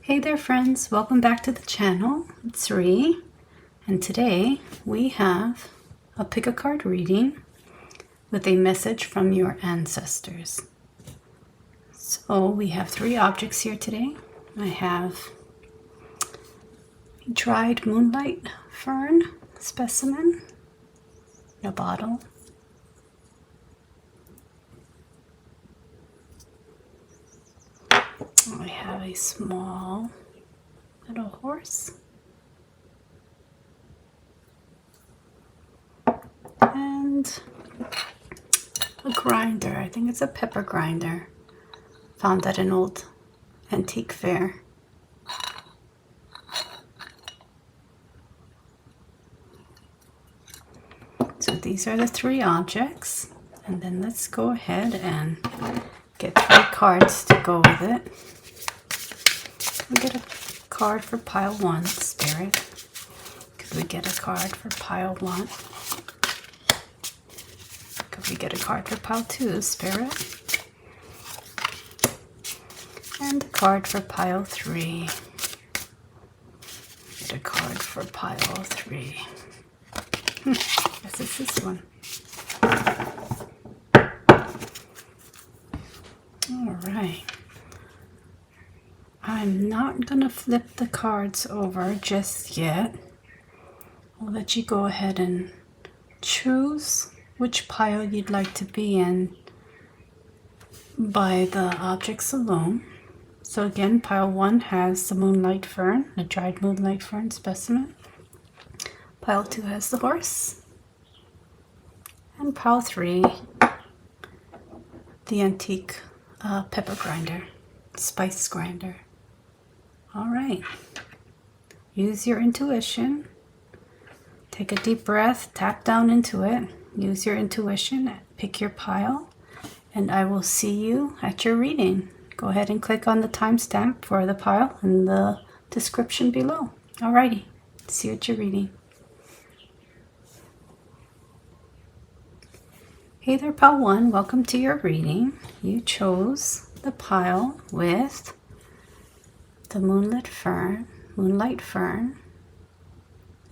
Hey there friends, welcome back to the channel. It's Ree, and today we have a pick a card reading with a message from your ancestors. So we have three objects here today. I have a dried moonlight fern specimen in a bottle. I have a small little horse and a grinder. I think it's a pepper grinder. Found at an old antique fair. So these are the three objects, and then let's go ahead and get three cards to go with it. We get a card for pile 1, Spirit. Could we get a card for pile 1? Could we get a card for pile 2, Spirit? And a card for pile 3. Get a card for pile 3. Guess it's this one. Alright. I'm not going to flip the cards over just yet. I'll let you go ahead and choose which pile you'd like to be in by the objects alone. So again, pile 1 has the moonlight fern, the dried moonlight fern specimen. Pile 2 has the horse. And pile 3, the antique pepper grinder, spice grinder. All right, use your intuition. Take a deep breath, tap down into it, use your intuition, pick your pile, and I will see you at your reading. Go ahead and click on the timestamp for the pile in the description below. Alrighty, see you at your reading. Hey there, pile 1, welcome to your reading. You chose the pile with the moonlight fern,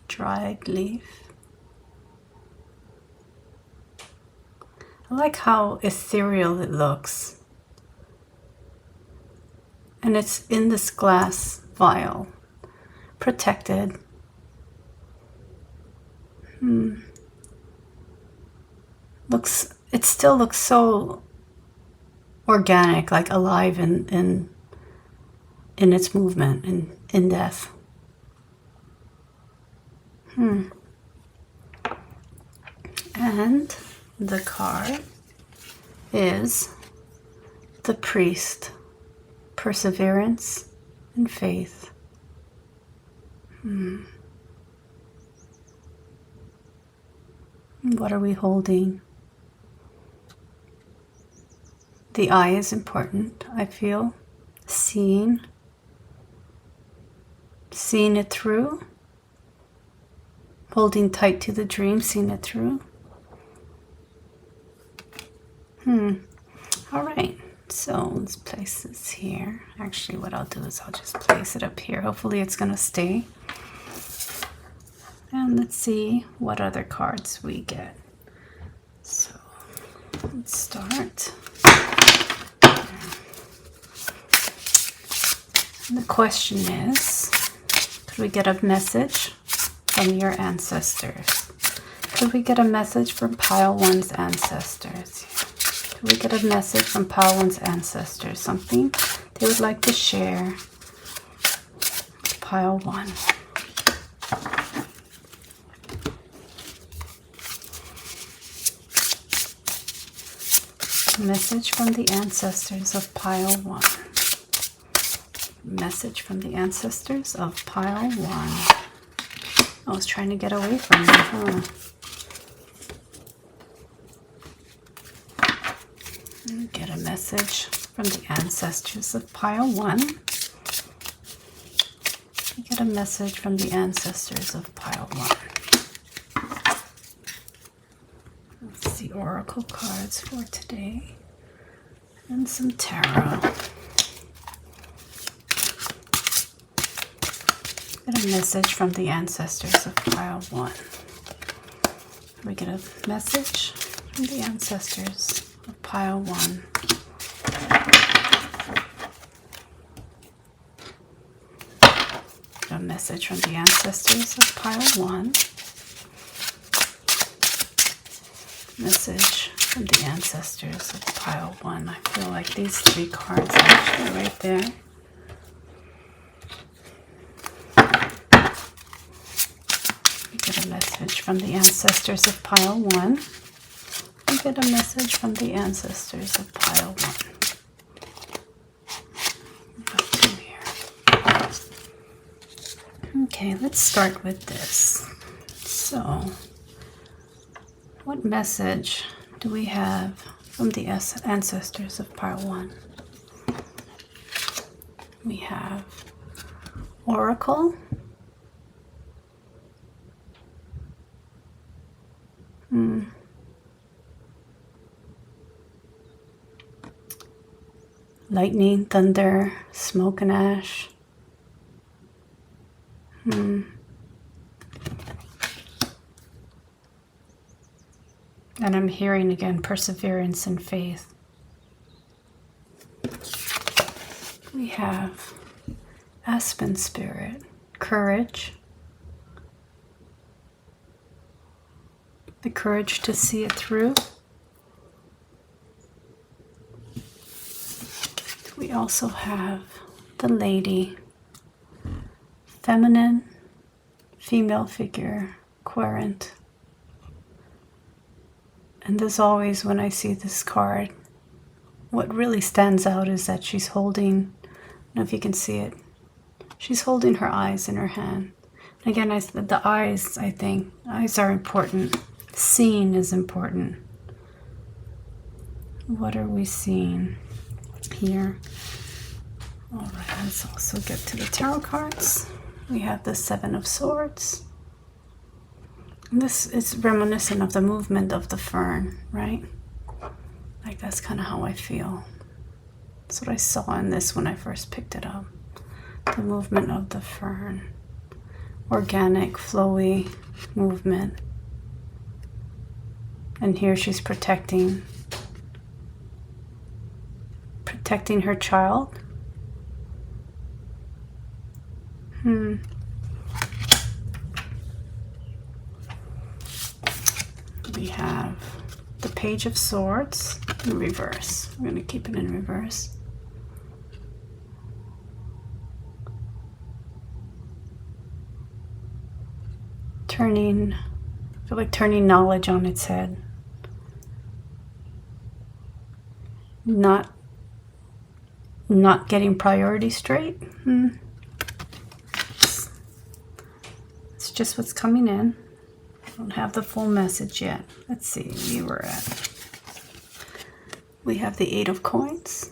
dried leaf. I like how ethereal it looks. And it's in this glass vial, protected. It still looks so organic, like alive in its movement and in death. And the card is the priest, perseverance and faith. What are we holding? The eye is important, I feel. Seeing it through. Holding tight to the dream, seeing it through. All right, so let's place this here. Actually, what I'll do is I'll just place it up here. Hopefully it's gonna stay. And let's see what other cards we get. So let's start. And the question is, could we get a message from your ancestors? Could we get a message from pile 1's ancestors? Could we get a message from pile 1's ancestors? Something they would like to share with pile 1. Message from the ancestors of pile 1. Message from the ancestors of pile 1. I was trying to get away from me, huh? Get a message from the ancestors of pile 1. Get a message from the ancestors of pile 1. That's the oracle cards for today. And some tarot. Get a message from the ancestors of pile 1. We get a message from the ancestors of pile 1. Get a message from the ancestors of pile 1. Message from the ancestors of pile 1. I feel like these 3 cards are actually right there. Get a message from the ancestors of pile 1. We get a message from the ancestors of pile 1. Got 2 here. Okay, let's start with this. So, what message do we have from the ancestors of pile 1? We have Oracle. Lightning, thunder, smoke and ash. And I'm hearing again perseverance and faith. We have aspen spirit, courage. The courage to see it through. We also have the lady, feminine, female figure, querent. And as always, when I see this card, what really stands out is that she's holding, I don't know if you can see it, she's holding her eyes in her hand. Again, the eyes, I think, eyes are important. Seeing is important. What are we seeing here? All right, let's also get to the tarot cards. We have the 7 of Swords. And this is reminiscent of the movement of the fern, right? Like that's kind of how I feel. That's what I saw in this when I first picked it up. The movement of the fern. Organic, flowy movement. And here she's protecting her child. We have the Page of Swords in reverse. We're going to keep it in reverse. I feel like turning knowledge on its head. Not getting priorities straight. It's just what's coming in. I don't have the full message yet. Let's see where we're at. We have the 8 of Coins.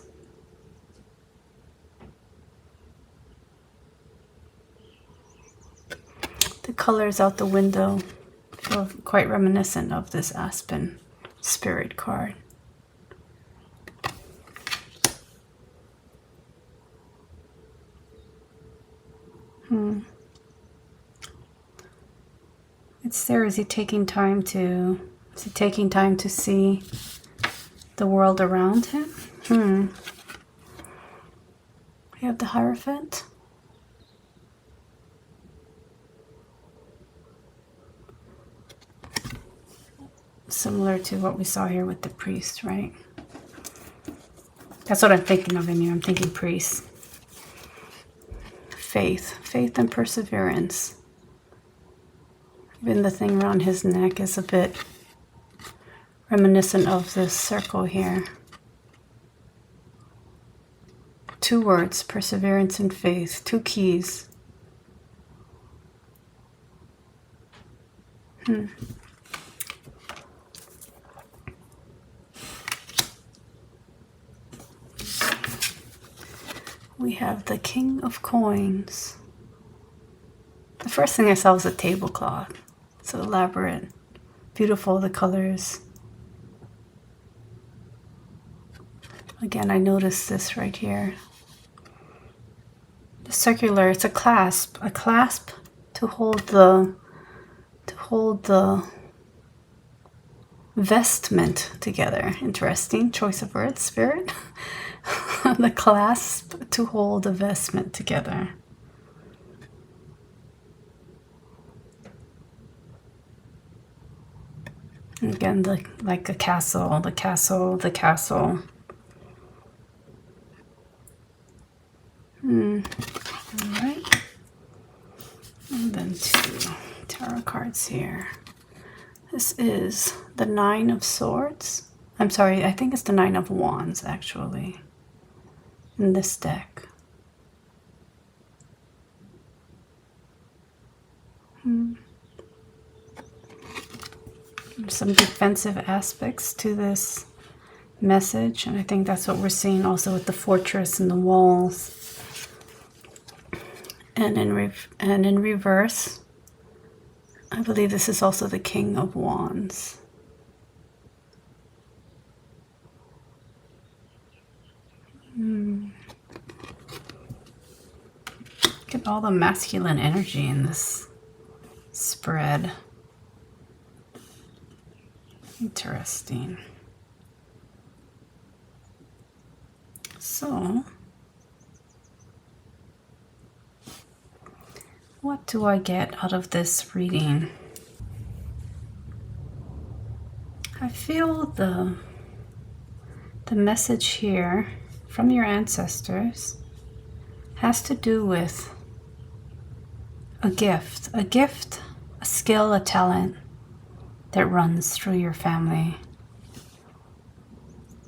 The colors out the window feel quite reminiscent of this Aspen Spirit card. It's there. Is he taking time to see the world around him? We have the Hierophant. Similar to what we saw here with the priest, right? That's what I'm thinking of in here. I'm thinking priest. Faith and perseverance. Even the thing around his neck is a bit reminiscent of this circle here. 2 words, perseverance and faith, 2 keys. We have the King of Coins. The first thing I saw was a tablecloth. So elaborate, beautiful, the colors. Again, I noticed this right here. circular. It's a clasp to hold the vestment together. Interesting choice of words, Spirit. The clasp to hold the vestment together. And again, like a castle, the castle. All right. And then 2 tarot cards here. This is the 9 of Swords. I'm sorry, I think it's the 9 of Wands, actually, in this deck. There's some defensive aspects to this message, and I think that's what we're seeing also with the fortress and the walls. And in reverse, I believe this is also the King of Wands. Look at all the masculine energy in this spread. Interesting. So, what do I get out of this reading? I feel the message here from your ancestors has to do with a gift, a skill, a talent that runs through your family.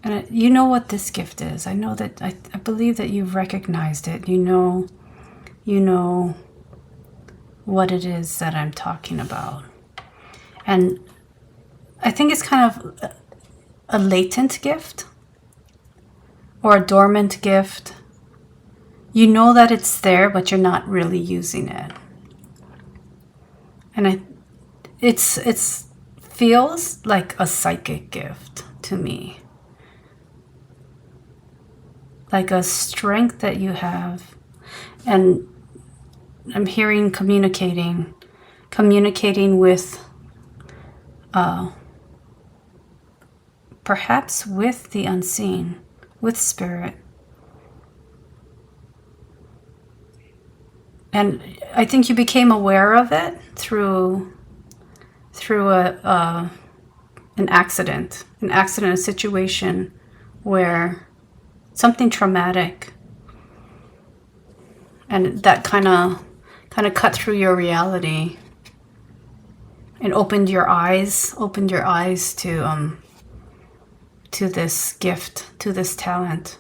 And you know what this gift is. I know that, I believe that you've recognized it. You know what it is that I'm talking about. And I think it's kind of a latent gift or a dormant gift. You know that it's there, but you're not really using it. And it feels like a psychic gift to me. Like a strength that you have. And I'm hearing communicating with perhaps with the unseen, with spirit. And I think you became aware of it through an accident, a situation where something traumatic, and that kind of cut through your reality and opened your eyes to this gift, to this talent,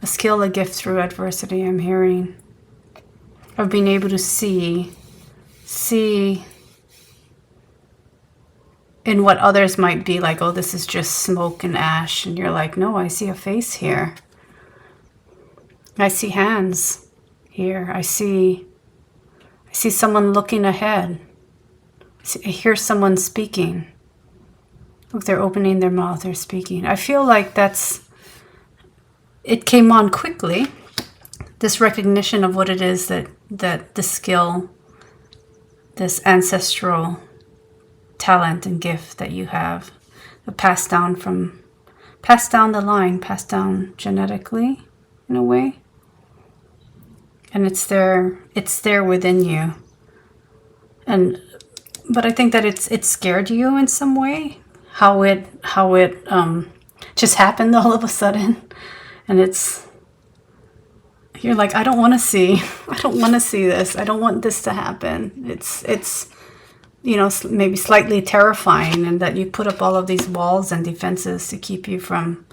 a skill, a gift through adversity. I'm hearing of being able to see in what others might be like, oh, this is just smoke and ash, and you're like, no, I see a face here. I see hands here. I see someone looking ahead. I hear someone speaking. Look, they're opening their mouth, they're speaking. I feel like it came on quickly, this recognition of what it is that the skill, this ancestral talent and gift that you have, passed down the line, passed down genetically in a way. And it's there within you. But I think that it scared you in some way, how it just happened all of a sudden. And you're like, I don't want to see this. I don't want this to happen. It's maybe slightly terrifying, and that you put up all of these walls and defenses to keep you from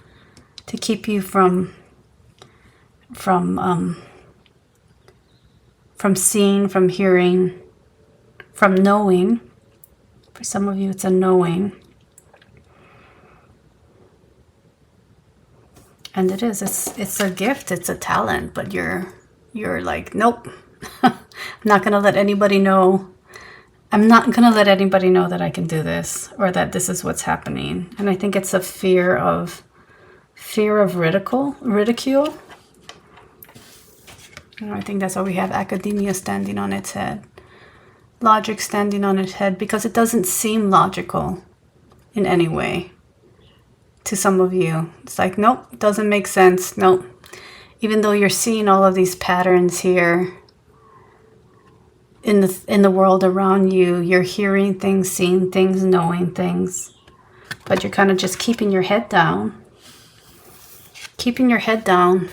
seeing, from hearing, from knowing. For some of you, it's a knowing. And it's a gift, it's a talent, but you're like, nope, I'm not going to let anybody know. I'm not going to let anybody know that I can do this, or that this is what's happening. And I think it's a fear of ridicule. I think that's why we have academia standing on its head. Logic standing on its head, because it doesn't seem logical in any way to some of you. It's like, nope, it doesn't make sense. Nope. Even though you're seeing all of these patterns here in the world around you, you're hearing things, seeing things, knowing things, but you're kind of just keeping your head down. Keeping your head down.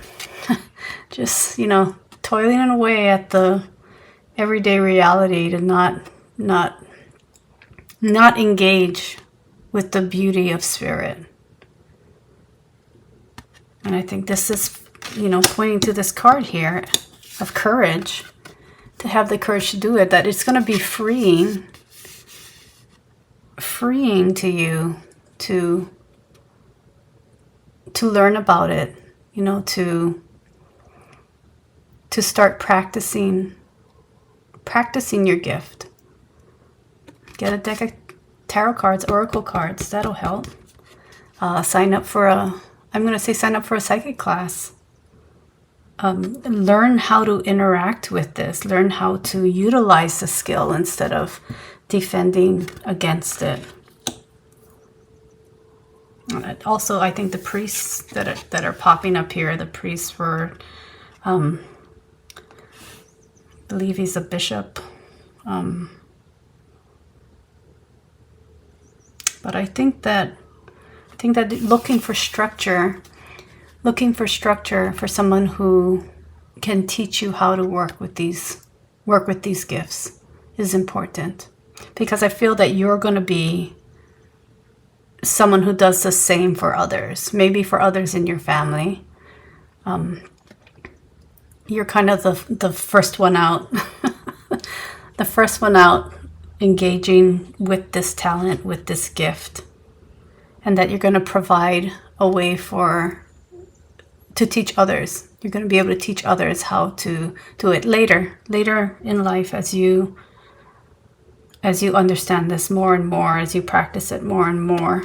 Just, you know, toiling away at the everyday reality to not engage with the beauty of spirit. And I think this is, you know, pointing to this card here of courage, to have the courage to do it, that it's going to be freeing to you to learn about it, you know, to start practicing your gift. Get a deck of tarot cards, oracle cards, that'll help. Sign up for a psychic class. Learn how to interact with this. Learn how to utilize the skill instead of defending against it. Also, I think the priests that are popping up here, the priests were, I believe he's a bishop. But I think that looking for structure for someone who can teach you how to work with these gifts is important, because I feel that you're going to be someone who does the same for others, maybe for others in your family. You're kind of the first one out, the first one out engaging with this talent, with this gift, and that you're going to provide a way to teach others. You're going to be able to teach others how to do it later in life, as you understand this more and more, as you practice it more and more.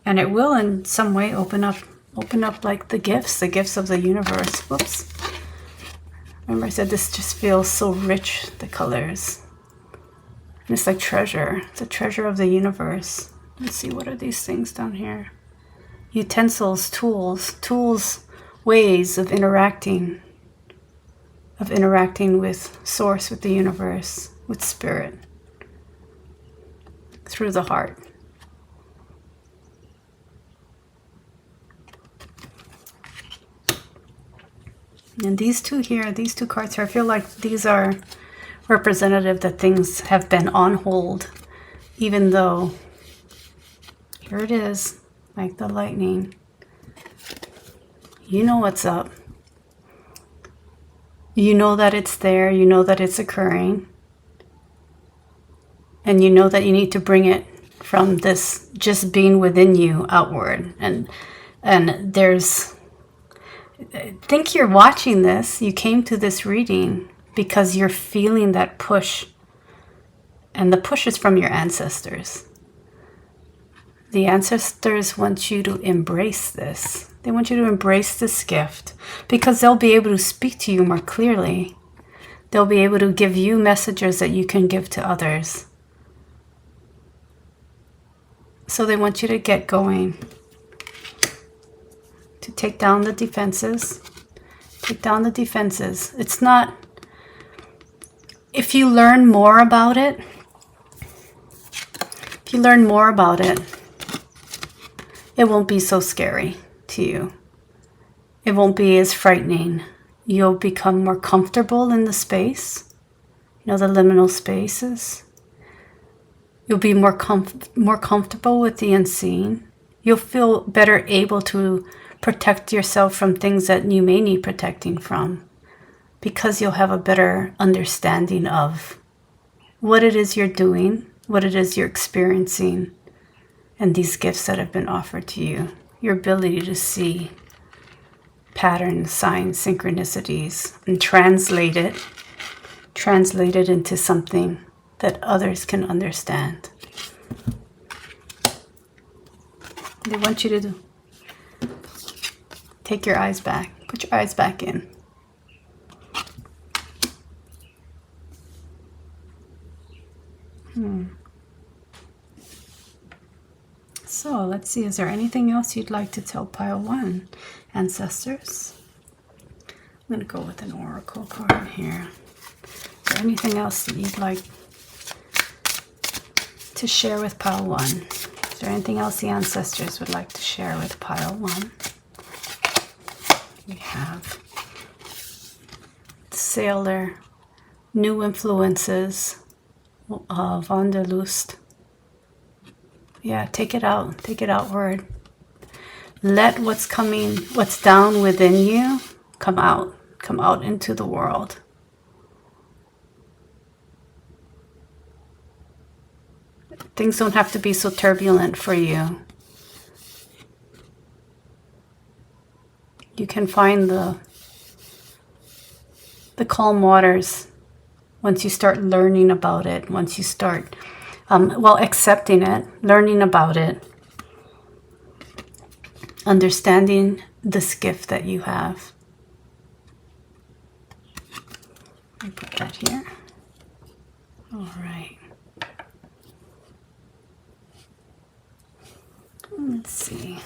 And it will in some way open up like the gifts of the universe. Whoops. Remember I said this just feels so rich, the colors. And it's like treasure. It's a treasure of the universe. Let's see, what are these things down here? Utensils, tools, ways of interacting with source, with the universe, with spirit, through the heart. And these two cards here, I feel like these are representative that things have been on hold, even though, here it is, like the lightning. You know what's up. You know that it's there. You know that it's occurring. And you know that you need to bring it from this just being within you outward. And there's, I think you're watching this. You came to this reading because you're feeling that push. And the push is from your ancestors. The ancestors want you to embrace this. They want you to embrace this gift, because they'll be able to speak to you more clearly. They'll be able to give you messages that you can give to others. So they want you to get going, to take down the defenses. Take down the defenses. It's not, if you learn more about it, it won't be so scary to you. It won't be as frightening. You'll become more comfortable in the space, the liminal spaces. You'll be more comfortable with the unseen. You'll feel better able to protect yourself from things that you may need protecting from, because you'll have a better understanding of what it is you're doing, what it is you're experiencing, and these gifts that have been offered to you. Your ability to see patterns, signs, synchronicities, and translate it into something that others can understand. They want you to take your eyes back. Put your eyes back in. So let's see, is there anything else you'd like to tell pile 1, ancestors? I'm going to go with an oracle card here. Is there anything else that you'd like to share with pile 1? Is there anything else the ancestors would like to share with pile 1? We have Sailor, New Influences, Wanderlust. Yeah, take it outward. Let what's down within you come out into the world. Things don't have to be so turbulent for you. You can find the calm waters once you start learning about it, once you start accepting it, learning about it, understanding this gift that you have. I put that here. All right. Let's see.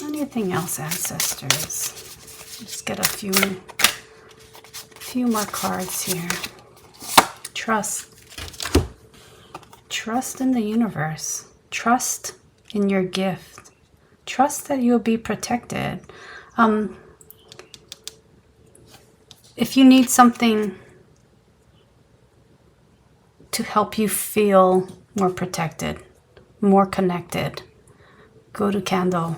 Anything else, ancestors? Just get a few more cards here. Trust. Trust in the universe. Trust in your gift. Trust that you'll be protected. If you need something to help you feel more protected, more connected, go to candle.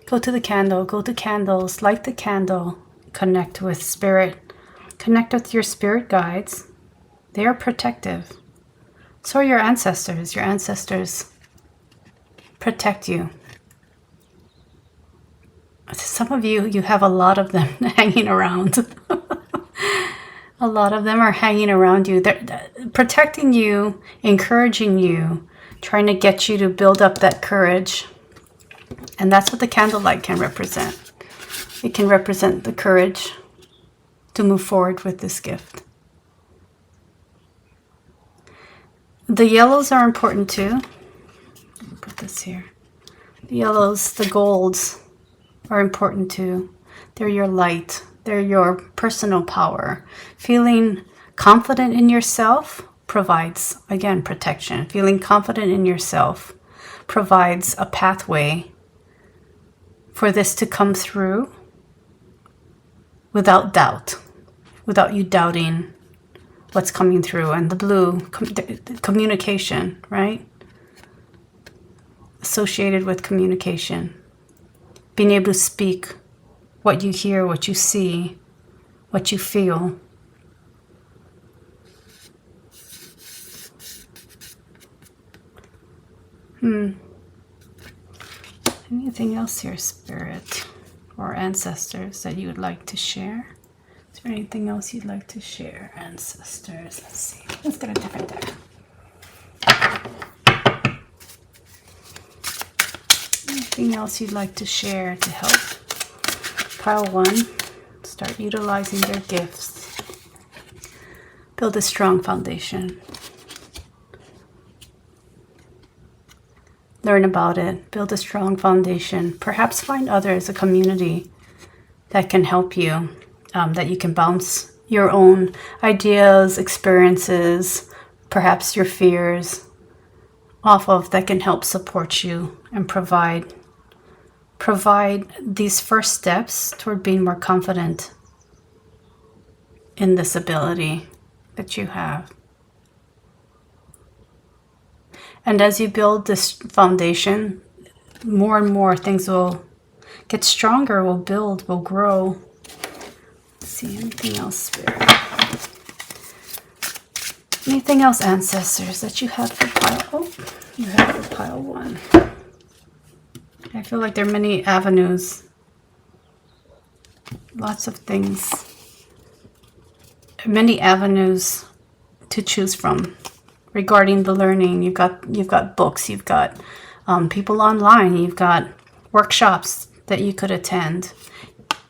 Go to the candle, go to candles, light the candle, connect with spirit, connect with your spirit guides. They are protective. So are your ancestors. Your ancestors protect you. Some of you have a lot of them hanging around. A lot of them are hanging around you. They're protecting you, encouraging you, trying to get you to build up that courage. And that's what the candlelight can represent. It can represent the courage to move forward with this gift. The yellows are important too. I'll put this here. The yellows, the golds are important too. They're your light. They're your personal power. Feeling confident in yourself provides, again, protection. Feeling confident in yourself provides a pathway for this to come through without doubt, without you doubting what's coming through. And the blue, communication, right? Associated with communication. Being able to speak what you hear, what you see, what you feel. Anything else here, Spirit or ancestors, that you would like to share? Is there anything else you'd like to share, ancestors? Let's see. Let's get a different deck. Anything else you'd like to share to help pile 1 start utilizing their gifts? Build a strong foundation. Learn about it. Build a strong foundation. Perhaps find others, a community that can help you, that you can bounce your own ideas, experiences, perhaps your fears off of, that can help support you and provide these first steps toward being more confident in this ability that you have. And as you build this foundation, more and more things will get stronger, will build, will grow. Let's see, anything else, Spirit? Anything else, ancestors, that you have for pile? Oh, you have for pile 1. I feel like there are many avenues, lots of things, many avenues to choose from regarding the learning. You've got books, you've got people online, you've got workshops that you could attend.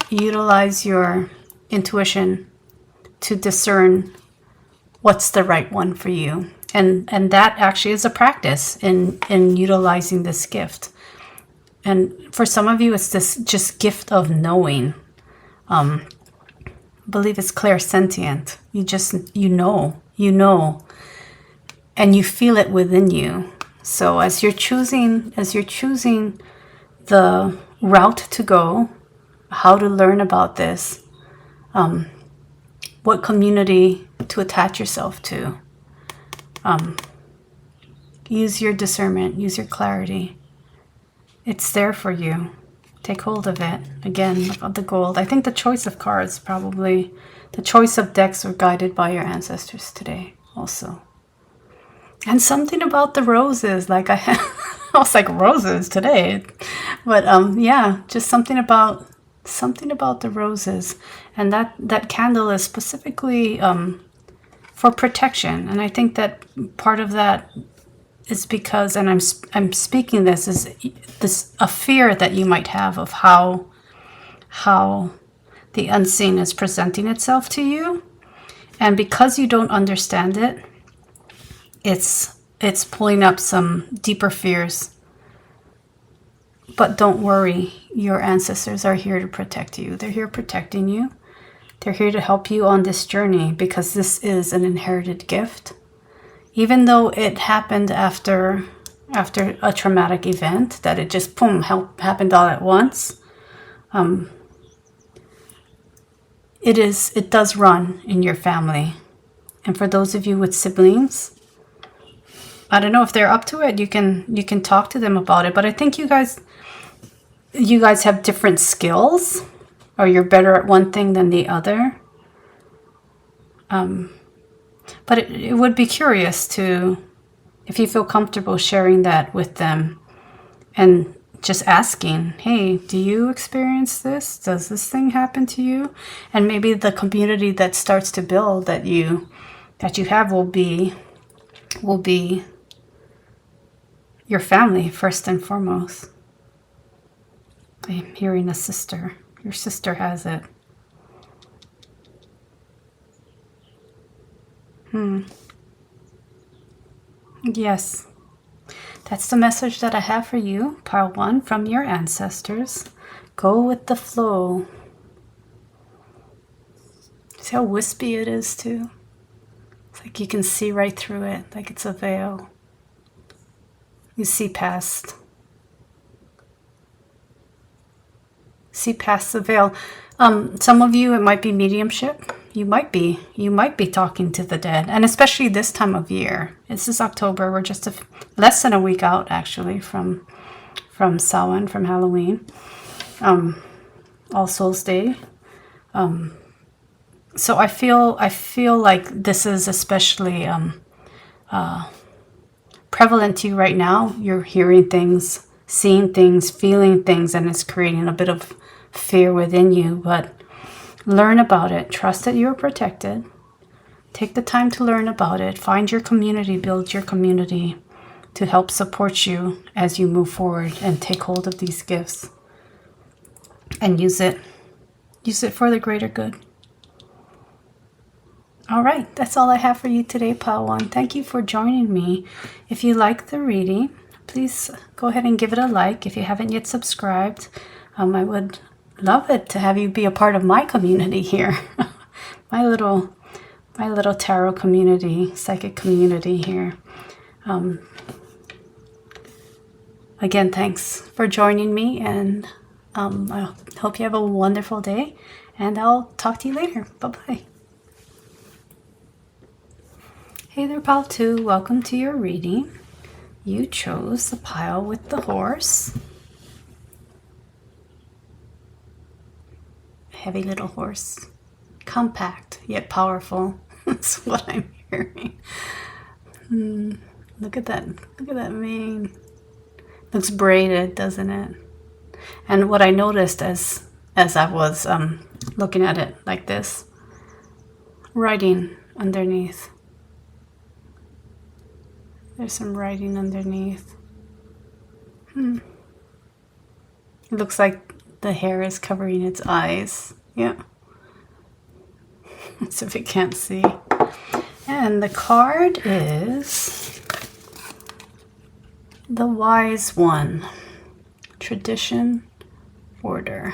Utilize your intuition to discern what's the right one for you. And that actually is a practice in utilizing this gift. And for some of you, it's this just gift of knowing. I believe it's clairsentient. You know, and you feel it within you. So as you're choosing the route to go, how to learn about this, what community to attach yourself to, use your discernment, use your clarity. It's there for you. Take hold of it. Again, of the gold. I think the choice of cards, probably the choice of decks, were guided by your ancestors today also. And something about the roses, like I was like, roses today, but yeah, just something about the roses. And that candle is specifically for protection. And I think that part of that is because, and I'm speaking this, is this a fear that you might have of how the unseen is presenting itself to you. And because you don't understand it, it's pulling up some deeper fears. But don't worry, your ancestors are here to protect you. They're here protecting you. They're here to help you on this journey, because this is an inherited gift. Even though it happened after a traumatic event, that it just boom happened all at once, it does run in your family. And for those of you with siblings, I don't know if they're up to it. You can talk to them about it. But I think you guys have different skills, or you're better at one thing than the other. But it would be curious to, if you feel comfortable sharing that with them and just asking, hey, do you experience this? Does this thing happen to you? And maybe the community that starts to build that you have will be your family first and foremost. I'm hearing a sister. Your sister has it. Yes. That's the message that I have for you, pile 1, from your ancestors. Go with the flow. See how wispy it is too? It's like you can see right through it, like it's a veil. You see past the veil. Some of you, it might be mediumship. You might be talking to the dead, and especially this time of year. This is October. We're just less than a week out, actually, from Samhain, from Halloween, All Souls Day. So I feel like this is especially prevalent to you right now. You're hearing things, seeing things, feeling things, and it's creating a bit of fear within you. But learn about it. Trust that you're protected. Take the time to learn about it. Find your community. Build your community to help support you as you move forward and take hold of these gifts and use it for the greater good. All right, that's all I have for you today, Pile 1. Thank you for joining me. If you like the reading, please go ahead and give it a like. If you haven't yet subscribed, I would love it to have you be a part of my community here. my little tarot community, psychic community here. Again, thanks for joining me, and I hope you have a wonderful day, and I'll talk to you later. Bye-bye. Hey there, Pile 2. Welcome to your reading. You chose the pile with the horse. Heavy little horse. Compact, yet powerful. That's what I'm hearing. Look at that. Look at that mane. Looks braided, doesn't it? And what I noticed as I was looking at it like this, writing underneath. There's some writing underneath. It looks like the hair is covering its eyes. Yeah. So if you can't see. And the card is the Wise One. Tradition, order.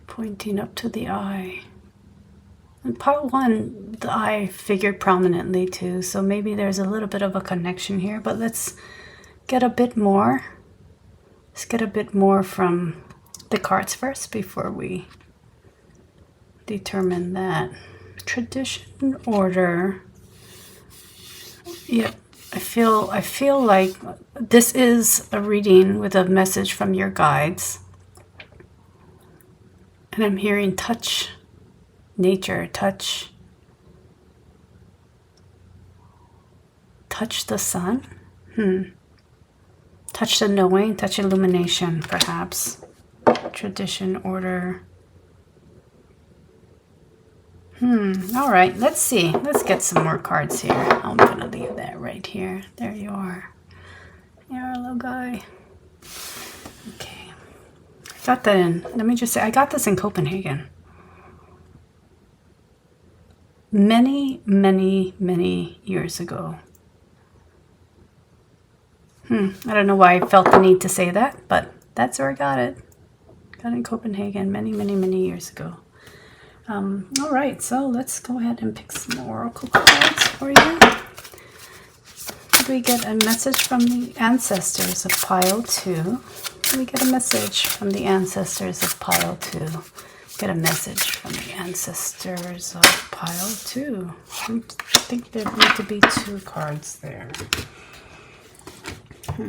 Pointing up to the eye. In pile 1, the eye figured prominently too, so maybe there's a little bit of a connection here, but let's get a bit more. Let's get a bit more from the cards first before we determine that. Tradition, order. Yep, I feel like this is a reading with a message from your guides. And I'm hearing touch. Nature, touch the sun. Touch the knowing, touch illumination, perhaps. Tradition, order. All right, let's see. Let's get some more cards here. I'm gonna leave that right here. There you are. You're a little guy. Okay. I got that in, let me just say, I got this in Copenhagen. Many, many, many years ago. I don't know why I felt the need to say that, but that's where I got it. Got it in Copenhagen many, many, many years ago. All right, so let's go ahead and pick some oracle cards for you. We get a message from the ancestors of pile 2. We get a message from the ancestors of pile 2. Get a message from the ancestors of pile 2. I think there need to be 2 cards there. We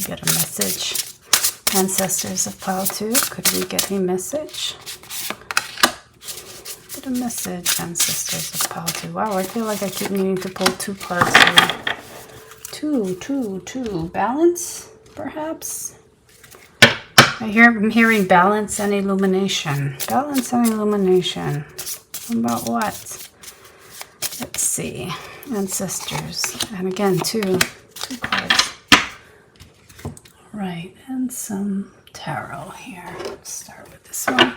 get a message. Ancestors of pile 2. Could we get a message? Get a message, ancestors of pile 2. Wow, I feel like I keep needing to pull 2 cards here. 2. Balance, perhaps? I'm hearing balance and illumination. Balance and illumination. About what? Let's see. Ancestors. And again, two cards. Right, and some tarot here. Let's start with this one.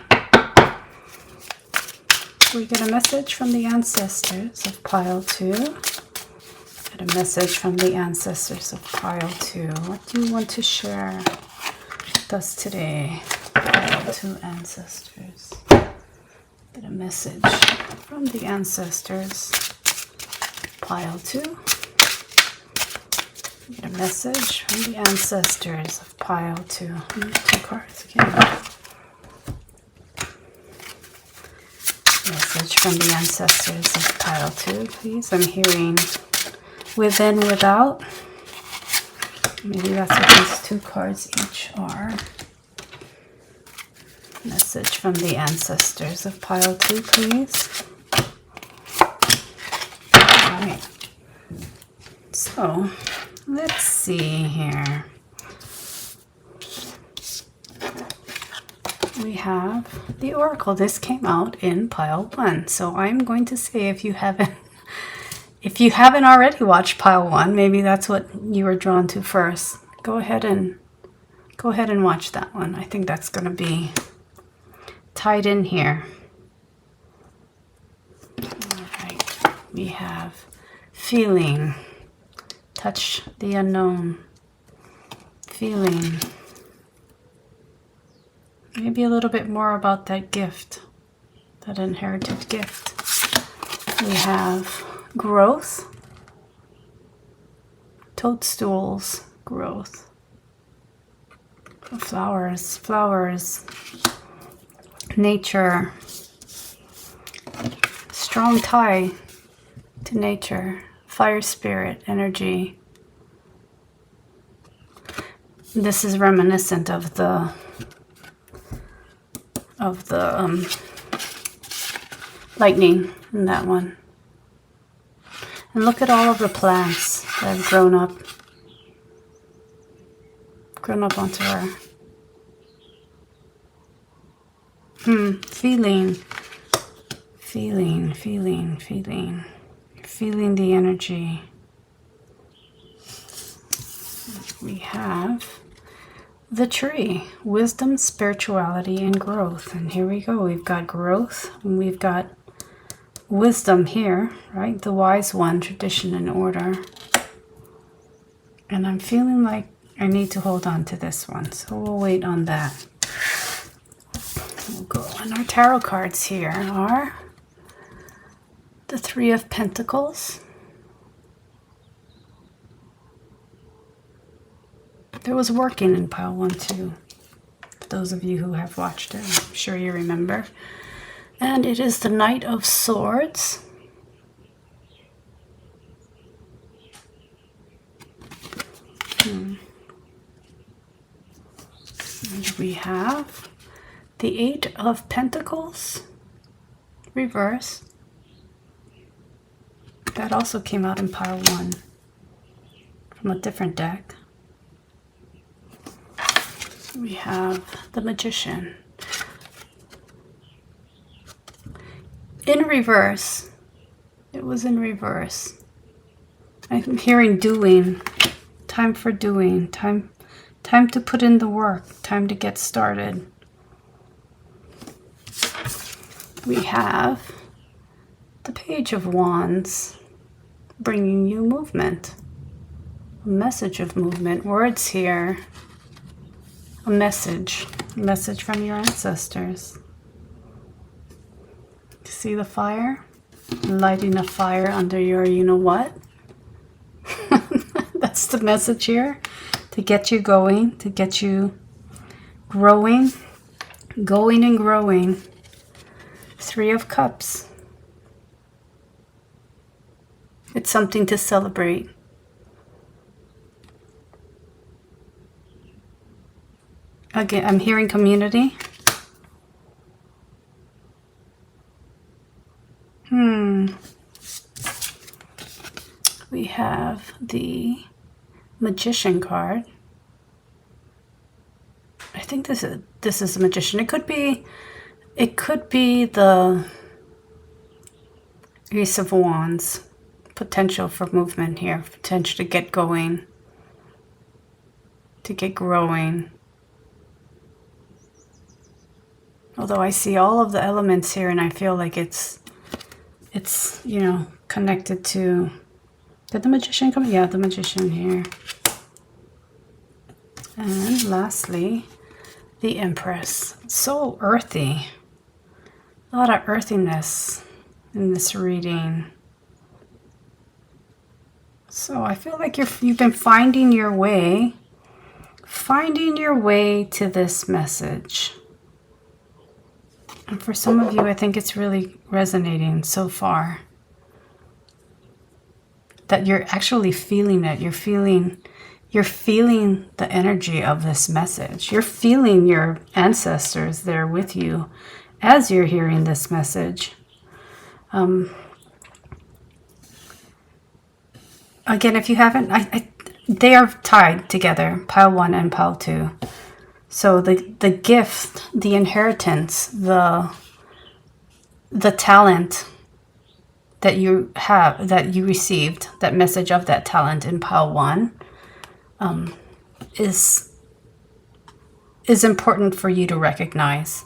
We get a message from the ancestors of pile 2. Get a message from the ancestors of pile 2. What do you want to share with us today? Pile 2 ancestors. Get a message from the ancestors. Pile 2. Get a message from the ancestors of pile 2. 2 cards again. Message from the ancestors of pile 2, please. I'm hearing within, without. Maybe that's what these 2 cards each are. Message from the ancestors of pile 2, please. Alright. So, let's see here. We have the Oracle. This came out in pile 1. So I'm going to say if you haven't already watched pile 1, maybe that's what you were drawn to first. Go ahead and watch that one. I think that's going to be tied in here. All right. We have feeling, touch the unknown, feeling. Maybe a little bit more about that gift, that inherited gift. We have growth, toadstools, growth, flowers, nature, strong tie to nature, fire spirit, energy. This is reminiscent of the lightning in that one. And look at all of the plants that have grown up onto her. Feeling the energy. We have the tree, wisdom, spirituality, and growth. And here we go. We've got growth and we've got wisdom here, right? The wise one, tradition and order. And I'm feeling like I need to hold on to this one. So we'll wait on that. We'll go. And our tarot cards here are the Three of Pentacles. There was working in pile 1 too. For those of you who have watched it, I'm sure you remember. And it is the Knight of Swords. And we have the Eight of Pentacles, reverse. That also came out in pile 1 from a different deck. We have the Magician. In reverse. It was in reverse. I'm hearing doing. Time for doing. Time to put in the work. Time to get started. We have the Page of Wands, bringing you movement. A message of movement. Words here. A message from your ancestors. See the fire? Lighting a fire under your you-know-what? That's the message here. To get you going, to get you growing, going and growing. Three of Cups. It's something to celebrate. Again, I'm hearing community. We have the Magician card. I think this is a Magician. It could be the Ace of Wands. Potential for movement here. Potential to get going. To get growing. Although I see all of the elements here and I feel like it's you know, connected to... Did the Magician come? Yeah, the Magician here. And lastly, the Empress. So earthy. A lot of earthiness in this reading. So I feel like you've been finding your way to this message. And for some of you, I think it's really resonating so far. That you're actually feeling it. You're feeling the energy of this message. You're feeling your ancestors there with you as you're hearing this message. Again, if you haven't, they are tied together, pile 1 and pile 2. So the gift, the inheritance, the talent that you have, that you received, that message of that talent in pile 1, is important for you to recognize.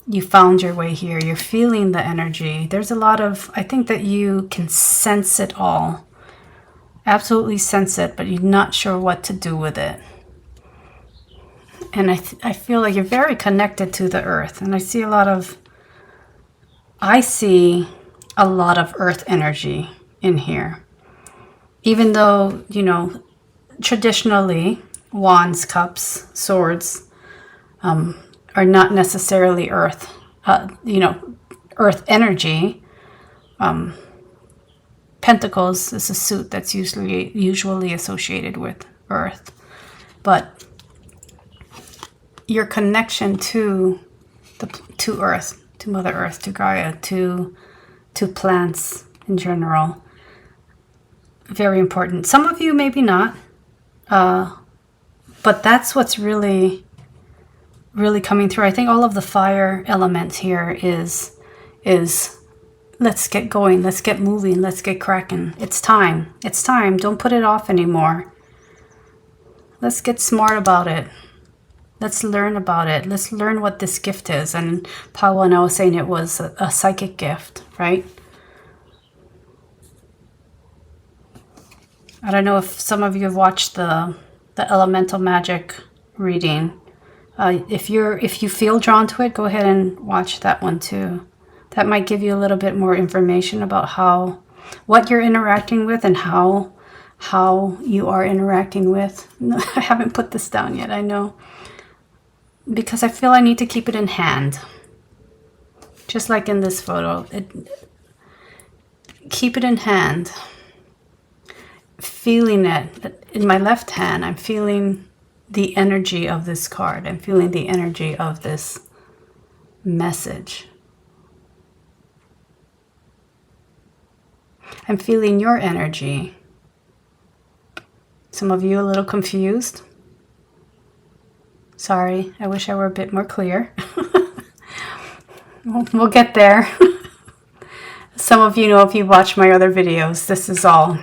You found your way here. You're feeling the energy. There's a lot of, I think that you can sense it all. Absolutely sense it, but you're not sure what to do with it. And I feel like you're very connected to the earth. And I see a lot of earth energy in here. Even though, you know, traditionally, wands, cups, swords are not necessarily earth, earth energy. Pentacles is a suit that's usually associated with earth. But your connection to earth, to Mother Earth, to Gaia, to plants in general, very important. Some of you maybe not, but that's what's really coming through. I think all of the fire elements here is let's get going, let's get moving, let's get cracking. It's time. Don't put it off anymore. let's get smart about it. Let's learn about it. Let's learn what this gift is. And Paula and I was saying it was a psychic gift, right? I don't know if some of you have watched the elemental magic reading. If you feel drawn to it, go ahead and watch that one too. That might give you a little bit more information about what you're interacting with and how you are interacting with. I haven't put this down yet, I know. Because I feel I need to keep it in hand. Just like in this photo. Keep it in hand. Feeling it. In my left hand, I'm feeling the energy of this card. I'm feeling the energy of this message. I'm feeling your energy. Some of you a little confused. Sorry, I wish I were a bit more clear. We'll get there. Some of you know if you watch my other videos, this is all.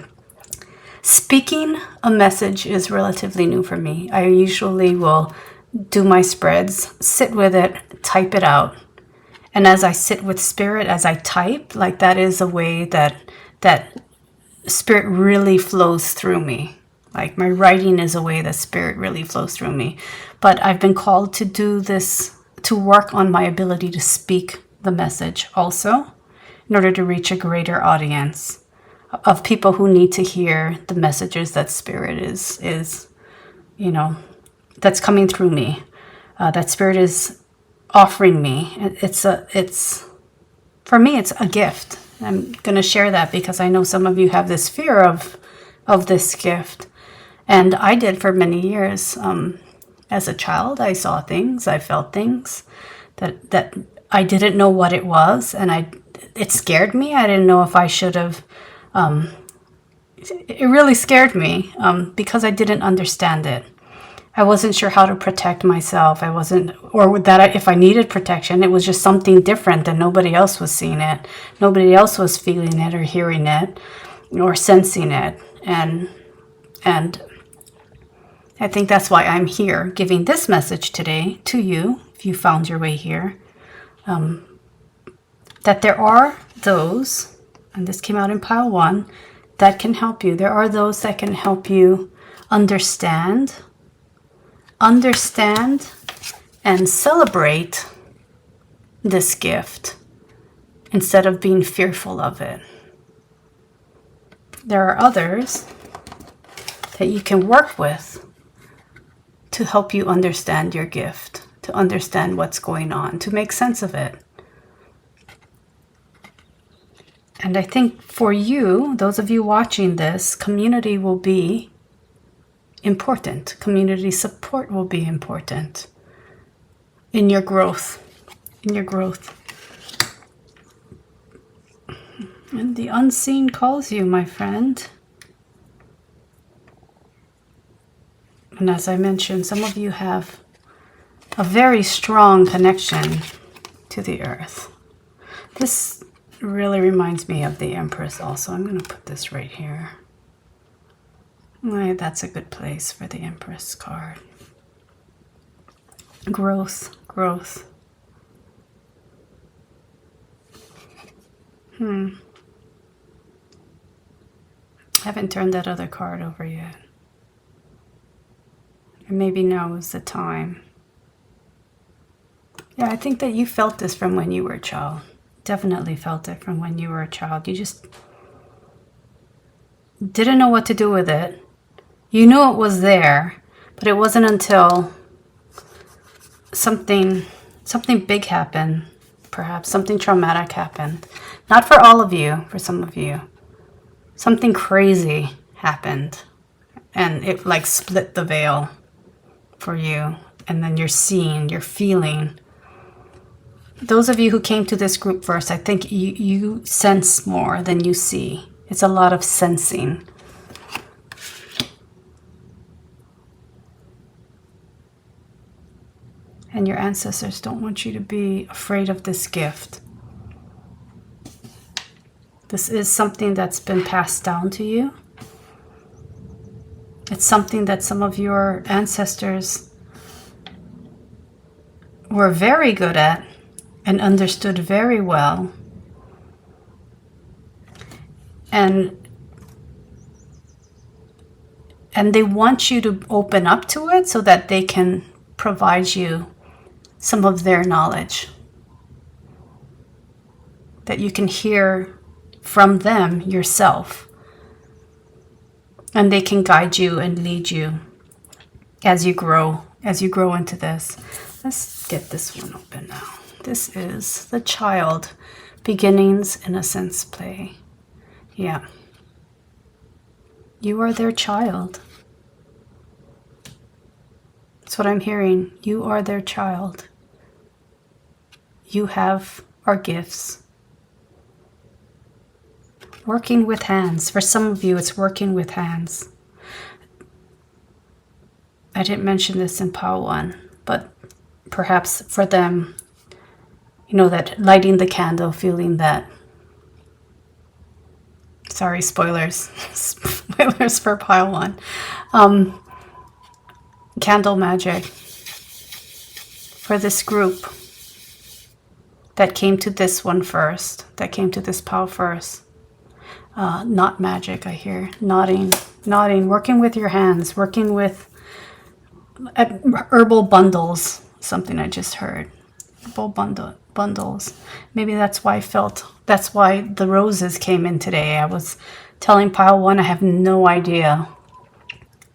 Speaking a message is relatively new for me. I usually will do my spreads, sit with it, type it out. And as I sit with spirit, as I type, like that is a way that spirit really flows through me. Like my writing is a way that spirit really flows through me. But I've been called to do this, to work on my ability to speak the message also, in order to reach a greater audience of people who need to hear the messages that spirit is that's coming through me, that spirit is offering me. For me, it's a gift. I'm going to share that because I know some of you have this fear of this gift. And I did for many years. As a child, I saw things, I felt things that I didn't know what it was, and it scared me. I didn't know if I should have. It really scared me because I didn't understand it. I wasn't sure how to protect myself. If I needed protection, it was just something different and nobody else was seeing it. Nobody else was feeling it or hearing it or sensing it. And I think that's why I'm here giving this message today to you, if you found your way here, that there are those, and this came out in pile 1, that can help you. There are those that can help you understand and celebrate this gift instead of being fearful of it. There are others that you can work with to help you understand your gift, to understand what's going on, to make sense of it. And I think for you, those of you watching this, community will be important. Community support will be important in your growth. And the unseen calls you, my friend. And as I mentioned, some of you have a very strong connection to the earth. This really reminds me of the Empress also. I'm going to put this right here. Right, that's a good place for the Empress card. Growth. I haven't turned that other card over yet. Or maybe now is the time. Yeah, I think that you felt this from when you were a child. Definitely felt it from when you were a child. You just didn't know what to do with it. You knew it was there, but it wasn't until something big happened, perhaps something traumatic happened. Not for all of you, for some of you. Something crazy happened, and it like split the veil for you, and then you're seeing, you're feeling. Those of you who came to this group first, I think you sense more than you see. It's a lot of sensing. And your ancestors don't want you to be afraid of this gift. This is something that's been passed down to you. It's something that some of your ancestors were very good at and understood very well. And they want you to open up to it so that they can provide you some of their knowledge, that you can hear from them yourself, and they can guide you and lead you as you grow into this. Let's get this one open now. This is the child, beginnings, innocence, play. Yeah. You are their child. That's what I'm hearing. You are their child. You have our gifts. Working with hands. For some of you, it's working with hands. I didn't mention this in Pile 1, but perhaps for them, you know, that lighting the candle, feeling that. Sorry, spoilers. Spoilers for Pile 1. Candle magic. For this group that came to this one first, that came to this pile first. Not magic, I hear. Nodding, working with your hands, working with herbal bundles, something I just heard. Herbal bundles. Maybe that's why that's why the roses came in today. I was telling Pile 1, I have no idea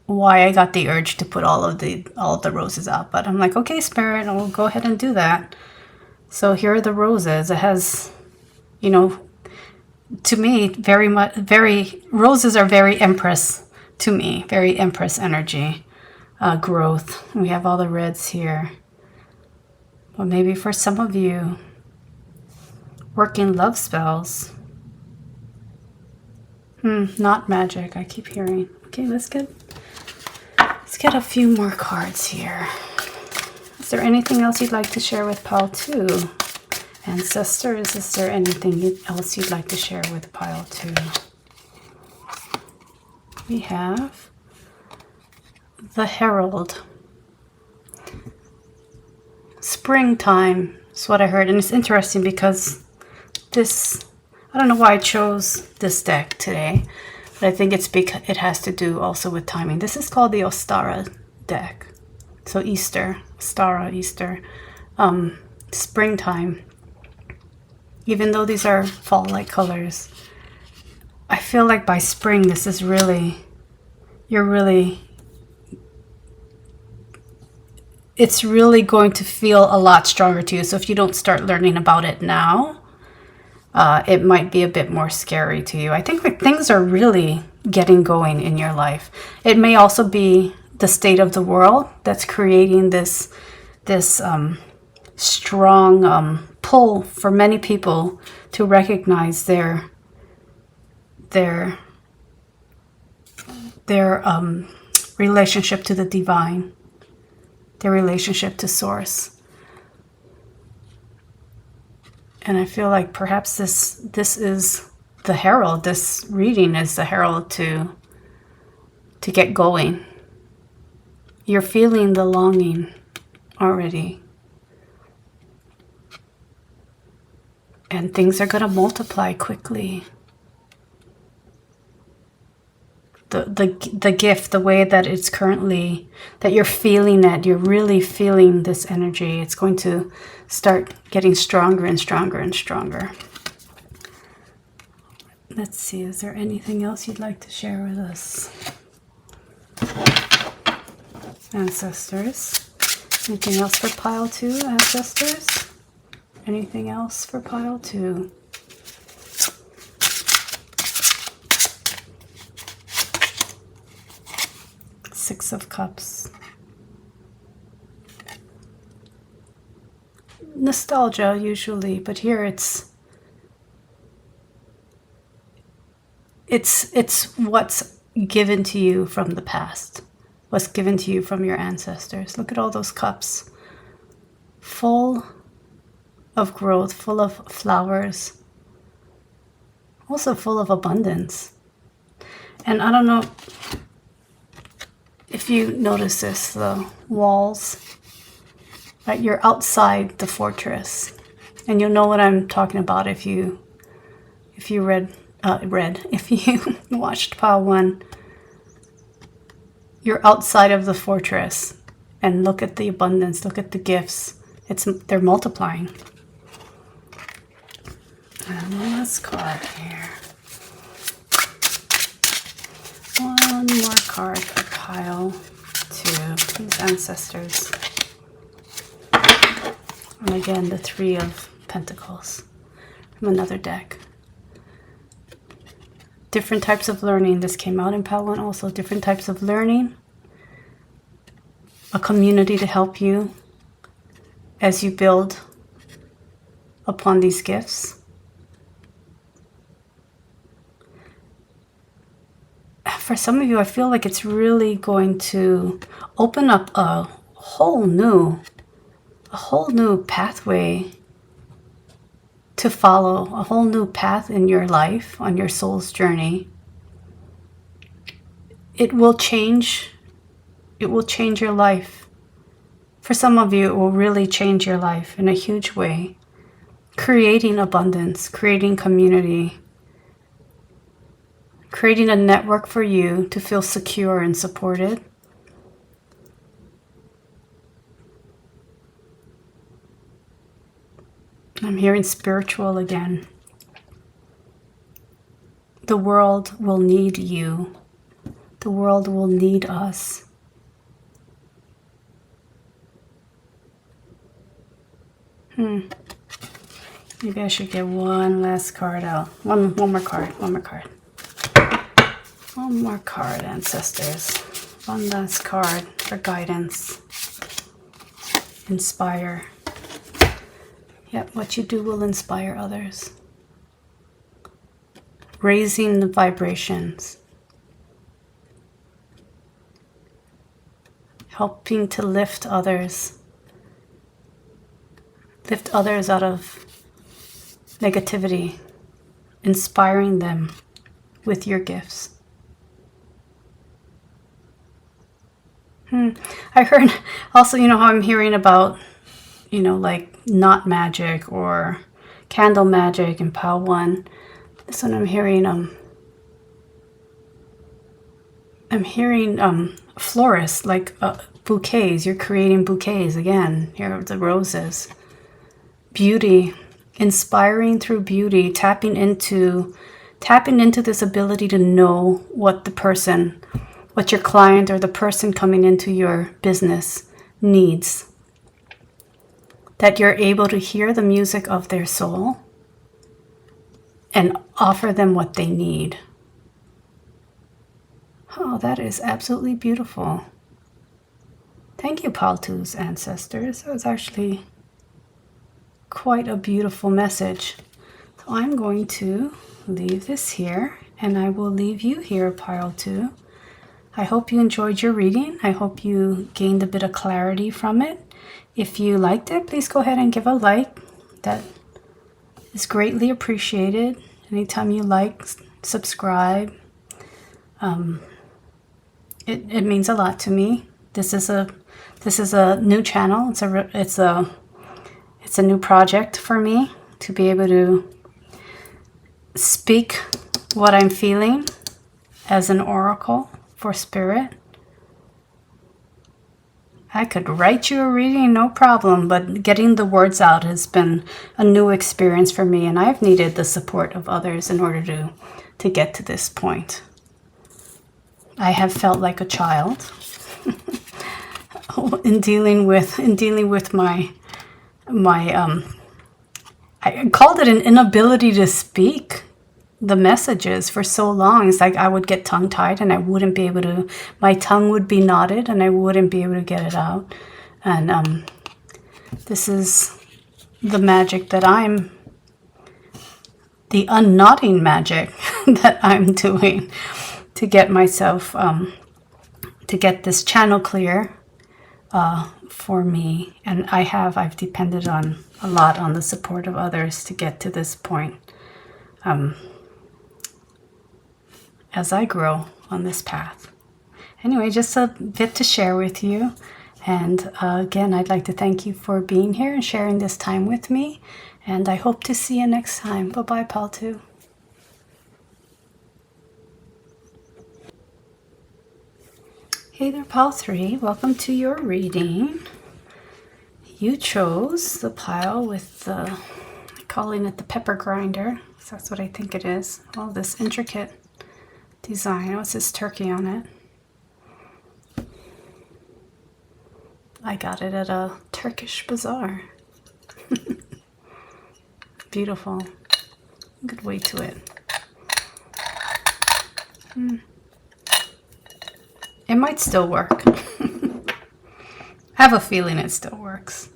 why I got the urge to put all of the roses out, but I'm like, okay, Spirit, I'll go ahead and do that. So here are the roses. It has, you know, to me, roses are very Empress to me, very Empress energy, growth. We have all the reds here. Well, maybe for some of you, working love spells. Not magic, I keep hearing. Okay, let's get a few more cards here. Is there anything else you'd like to share with Pile 2? Ancestors, is there anything else you'd like to share with Pile 2? We have the Herald. Springtime is what I heard, and it's interesting because this, I don't know why I chose this deck today, but I think it's because it has to do also with timing. This is called the Ostara deck. So Easter, Ostara, Easter, springtime. Even though these are fall-like colors, I feel like by spring, this is really, it's really going to feel a lot stronger to you. So if you don't start learning about it now, it might be a bit more scary to you. I think like things are really getting going in your life. It may also be the state of the world that's creating this strong pull for many people to recognize their relationship to the divine, their relationship to source. And I feel like perhaps this is the herald. This reading is the herald to get going. You're feeling the longing already. And things are going to multiply quickly. The gift, the way that it's currently, that you're feeling it, you're really feeling this energy. It's going to start getting stronger and stronger and stronger. Let's see, is there anything else you'd like to share with us? Ancestors. Anything else for Pile 2, Ancestors? Anything else for Pile 2? Six of Cups. Nostalgia usually, but here it's what's given to you from the past, what's given to you from your ancestors. Look at all those cups, full of growth, full of flowers, also full of abundance. And I don't know, if you notice this, the walls, right? You're outside the fortress, and you'll know what I'm talking about if you if you watched Pile 1. You're outside of the fortress, and look at the abundance, look at the gifts. They're multiplying. And one last card here. One more card for Pile 2, these ancestors. And again, the 3 of Pentacles from another deck. Different types of learning. This came out in Pile 1 also. Different types of learning. A community to help you as you build upon these gifts. For some of you, I feel like it's really going to open up a whole new pathway to follow, a whole new path in your life, on your soul's journey. It will change your life. For some of you, it will really change your life in a huge way. Creating abundance, creating community, creating a network for you to feel secure and supported. I'm hearing spiritual again. The world will need you. The world will need us. Maybe I should get one last card out. One more card. One more card, ancestors. One last card for guidance. Inspire. Yep, what you do will inspire others. Raising the vibrations. Helping to lift others. Lift others out of negativity. Inspiring them with your gifts. I heard also, how I'm hearing about, like knot magic or candle magic in Pile 1. This one I'm hearing, florists, like bouquets. You're creating bouquets again. Here are the roses. Beauty, inspiring through beauty, tapping into this ability to know what your client or the person coming into your business needs. That you're able to hear the music of their soul and offer them what they need. Oh, that is absolutely beautiful. Thank you, Pile 2's ancestors. That was actually quite a beautiful message. So I'm going to leave this here, and I will leave you here, Pile 2. I hope you enjoyed your reading. I hope you gained a bit of clarity from it. If you liked it, please go ahead and give a like. That is greatly appreciated. Anytime you like, subscribe. It means a lot to me. This is a new channel. It's a new project for me to be able to speak what I'm feeling as an oracle for spirit. I could write you a reading, no problem, but getting the words out has been a new experience for me, and I've needed the support of others in order to get to this point. I have felt like a child in dealing with my I called it an inability to speak the messages for so long. It's like I would get tongue-tied and I wouldn't be able to, my tongue would be knotted and I wouldn't be able to get it out. And this is the magic that the unknotting magic that I'm doing to get myself, to get this channel clear for me. And I've depended a lot on the support of others to get to this point. As I grow on this path. anyway, just a bit to share with you. And again, I'd like to thank you for being here and sharing this time with me. And I hope to see you next time. Bye-bye, Pal 2. Hey there, Pal 3. Welcome to your reading. You chose the pile with the, calling it the pepper grinder. So that's what I think it is. All this intricate design. What's this turkey on it? I got it at a Turkish bazaar. Beautiful. Good weight to it. It might still work. I have a feeling it still works.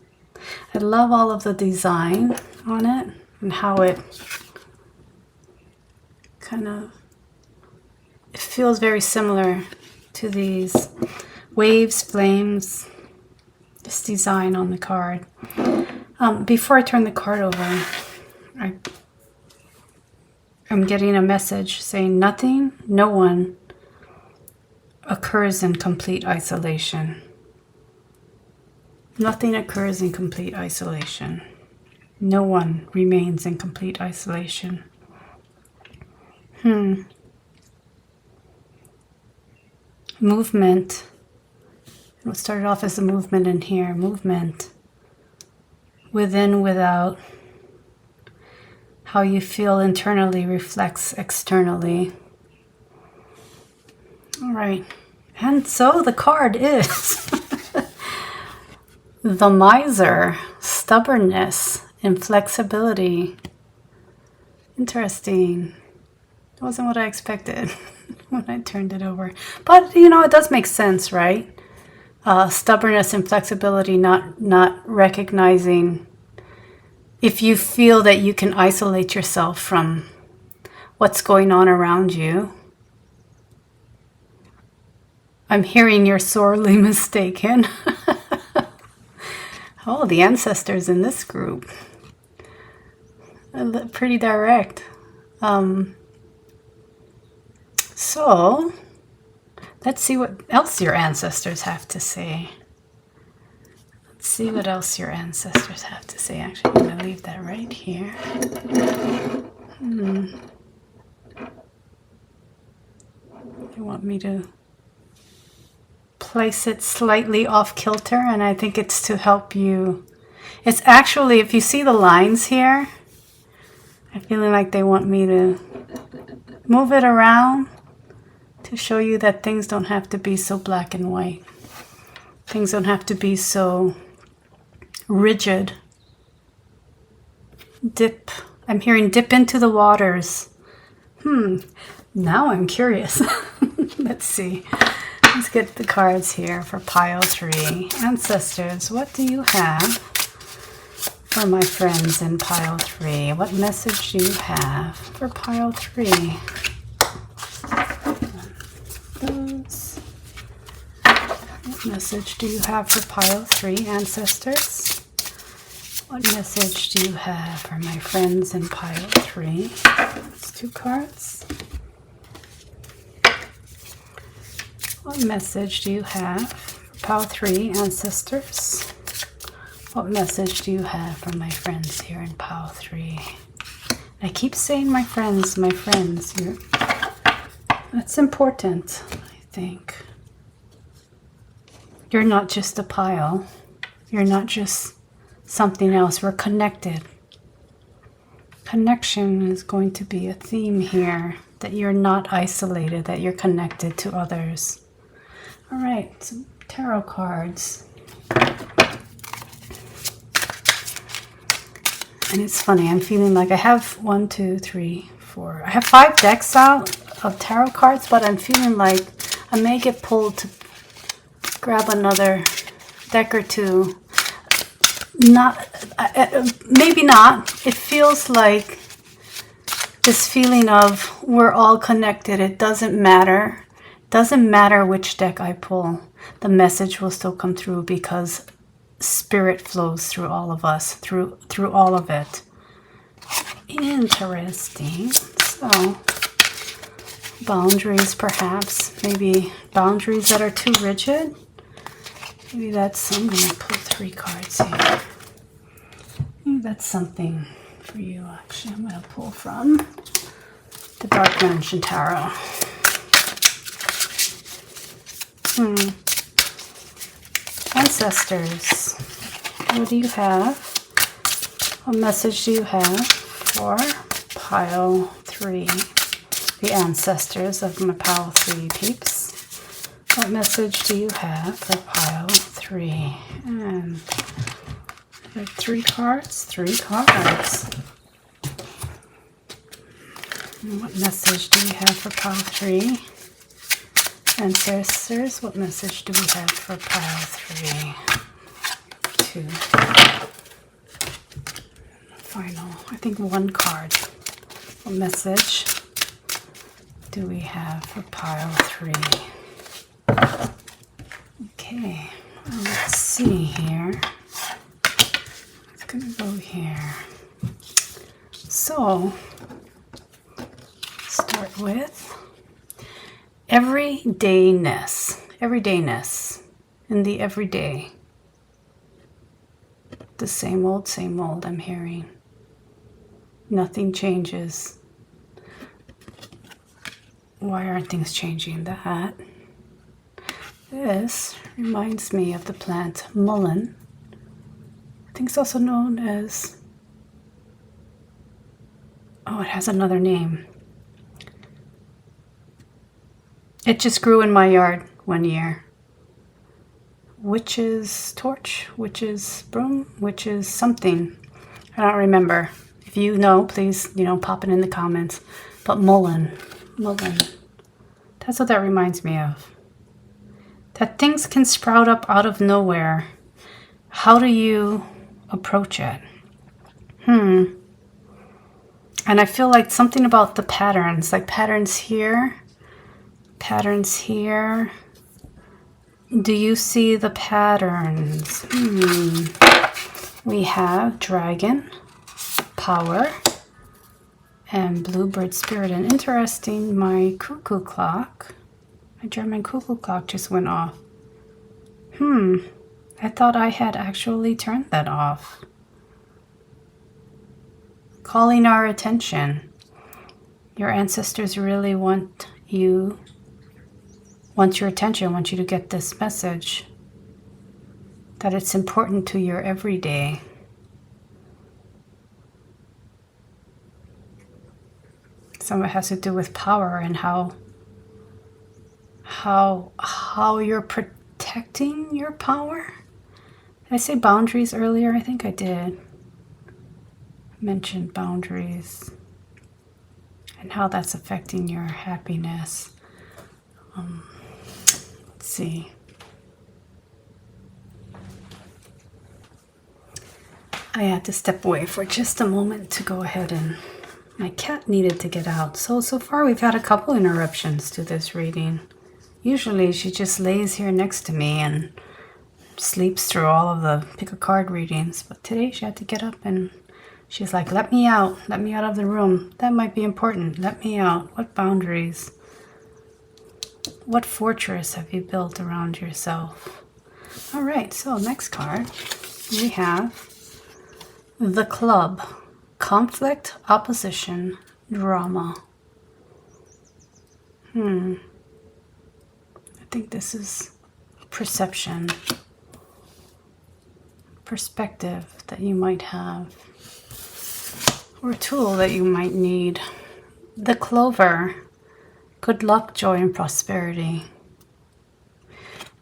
I love all of the design on it and how it kind of, it feels very similar to these waves, flames, this design on the card. Before I turn the card over, I'm getting a message saying nothing, no one occurs in complete isolation. Nothing occurs in complete isolation. No one remains in complete isolation. Movement. It started off as a movement in here. Movement. Within, without. How you feel internally reflects externally. All right. And so the card is the Miser. Stubbornness. Inflexibility. Interesting. It wasn't what I expected when I turned it over. But, you know, it does make sense, right? Stubbornness and flexibility, not recognizing if you feel that you can isolate yourself from what's going on around you. I'm hearing you're sorely mistaken. Oh, the ancestors in this group. Pretty direct. So, let's see what else your ancestors have to say. Let's see what else your ancestors have to say. Actually, I'm going to leave that right here. You want me to place it slightly off kilter, and I think it's to help you. It's actually, if you see the lines here, I'm feeling like they want me to move it around to show you that things don't have to be so black and white. Things don't have to be so rigid. Dip. I'm hearing dip into the waters. Now I'm curious. Let's see. Let's get the cards here for pile 3. Ancestors, what do you have for my friends in pile 3? What message do you have for pile 3? What message do you have for pile 3, ancestors? What message do you have for my friends in pile 3? That's 2 cards. What message do you have for pile 3, ancestors? What message do you have for my friends here in pile 3? I keep saying my friends, my friends. That's important, I think. You're not just a pile. You're not just something else. We're connected. Connection is going to be a theme here, that you're not isolated, that you're connected to others. All right, some tarot cards. And it's funny, I'm feeling like I have 1, 2, 3, 4. I have 5 decks out of tarot cards, but I'm feeling like I may get pulled to grab another deck or 2. Maybe not. It feels like this feeling of we're all connected. It doesn't matter. Doesn't matter which deck I pull. The message will still come through because spirit flows through all of us, through all of it. Interesting. So, boundaries perhaps, maybe boundaries that are too rigid. Maybe that's, I'm going to pull 3 cards here. Maybe that's something for you actually. I'm going to pull from the Dark Mansion Tarot. Ancestors, what do you have? What message do you have for pile 3? The ancestors of my pile 3 peeps. What message do you have for pile 3? And there are 3 cards, 3 cards. And what message do we have for pile 3? Ancestors, what message do we have for pile 3? 2. Final, I think 1 card. What message do we have for pile 3? Okay, well, let's see here. It's gonna go here. So, start with everydayness. Everydayness. In the everyday. The same old, I'm hearing. Nothing changes. Why aren't things changing? That. This reminds me of the plant mullein. I think it's also known as... Oh, it has another name. It just grew in my yard one year. Witch's torch, witch's broom, witch's something. I don't remember. If you know, please, pop it in the comments. But mullein. That's what that reminds me of. That things can sprout up out of nowhere. How do you approach it? And I feel like something about the patterns, like patterns here. Patterns here. Do you see the patterns? We have dragon, power, and bluebird spirit. And interesting, my cuckoo clock, my German cuckoo clock just went off. I thought I had actually turned that off. Calling our attention. Your ancestors really want your attention, want you to get this message that it's important to your everyday. Some of it has to do with power and how you're protecting your power. Did I say boundaries earlier? I think I did. Mention boundaries and how that's affecting your happiness. Let's see. I had to step away for just a moment to go ahead and my cat needed to get out. So far we've had a couple interruptions to this reading. Usually she just lays here next to me and sleeps through all of the pick a card readings. But today she had to get up and she's like, let me out of the room. That might be important. Let me out. What boundaries? What fortress have you built around yourself? All right, so next card, we have the Club. Conflict, opposition, drama. I think this is perception, perspective that you might have, or a tool that you might need. The Clover. Good luck, joy, and prosperity.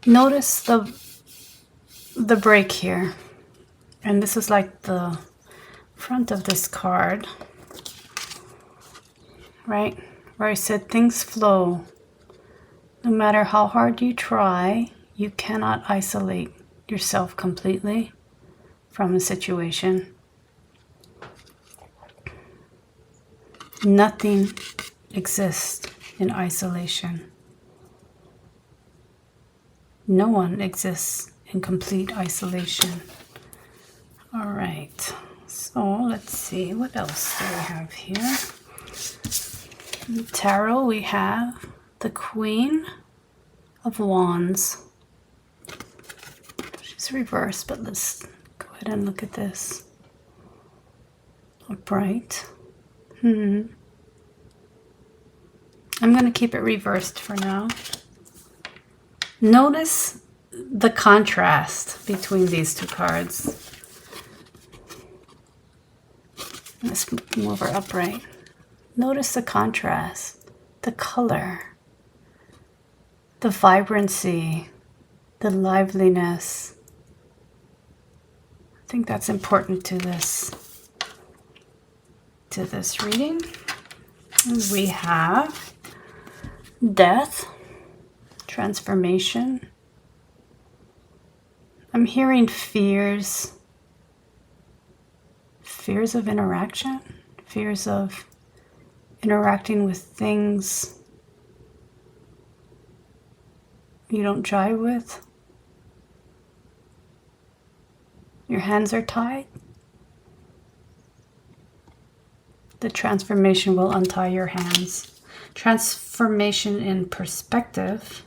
Notice the break here. And this is like the front of this card. Right? Where I said things flow. No matter how hard you try, you cannot isolate yourself completely from a situation. Nothing exists in isolation. No one exists in complete isolation. All right, so let's see, what else do we have here? In the tarot, we have the Queen of Wands. She's reversed, but let's go ahead and look at this. Upright. I'm going to keep it reversed for now. Notice the contrast between these two cards. Let's move her upright. Notice the contrast, the color, the vibrancy, the liveliness. I think that's important to this reading. We have death, transformation. I'm hearing fears of interaction, fears of interacting with things you don't jive with. Your hands are tied. The transformation will untie your hands. Transformation in perspective.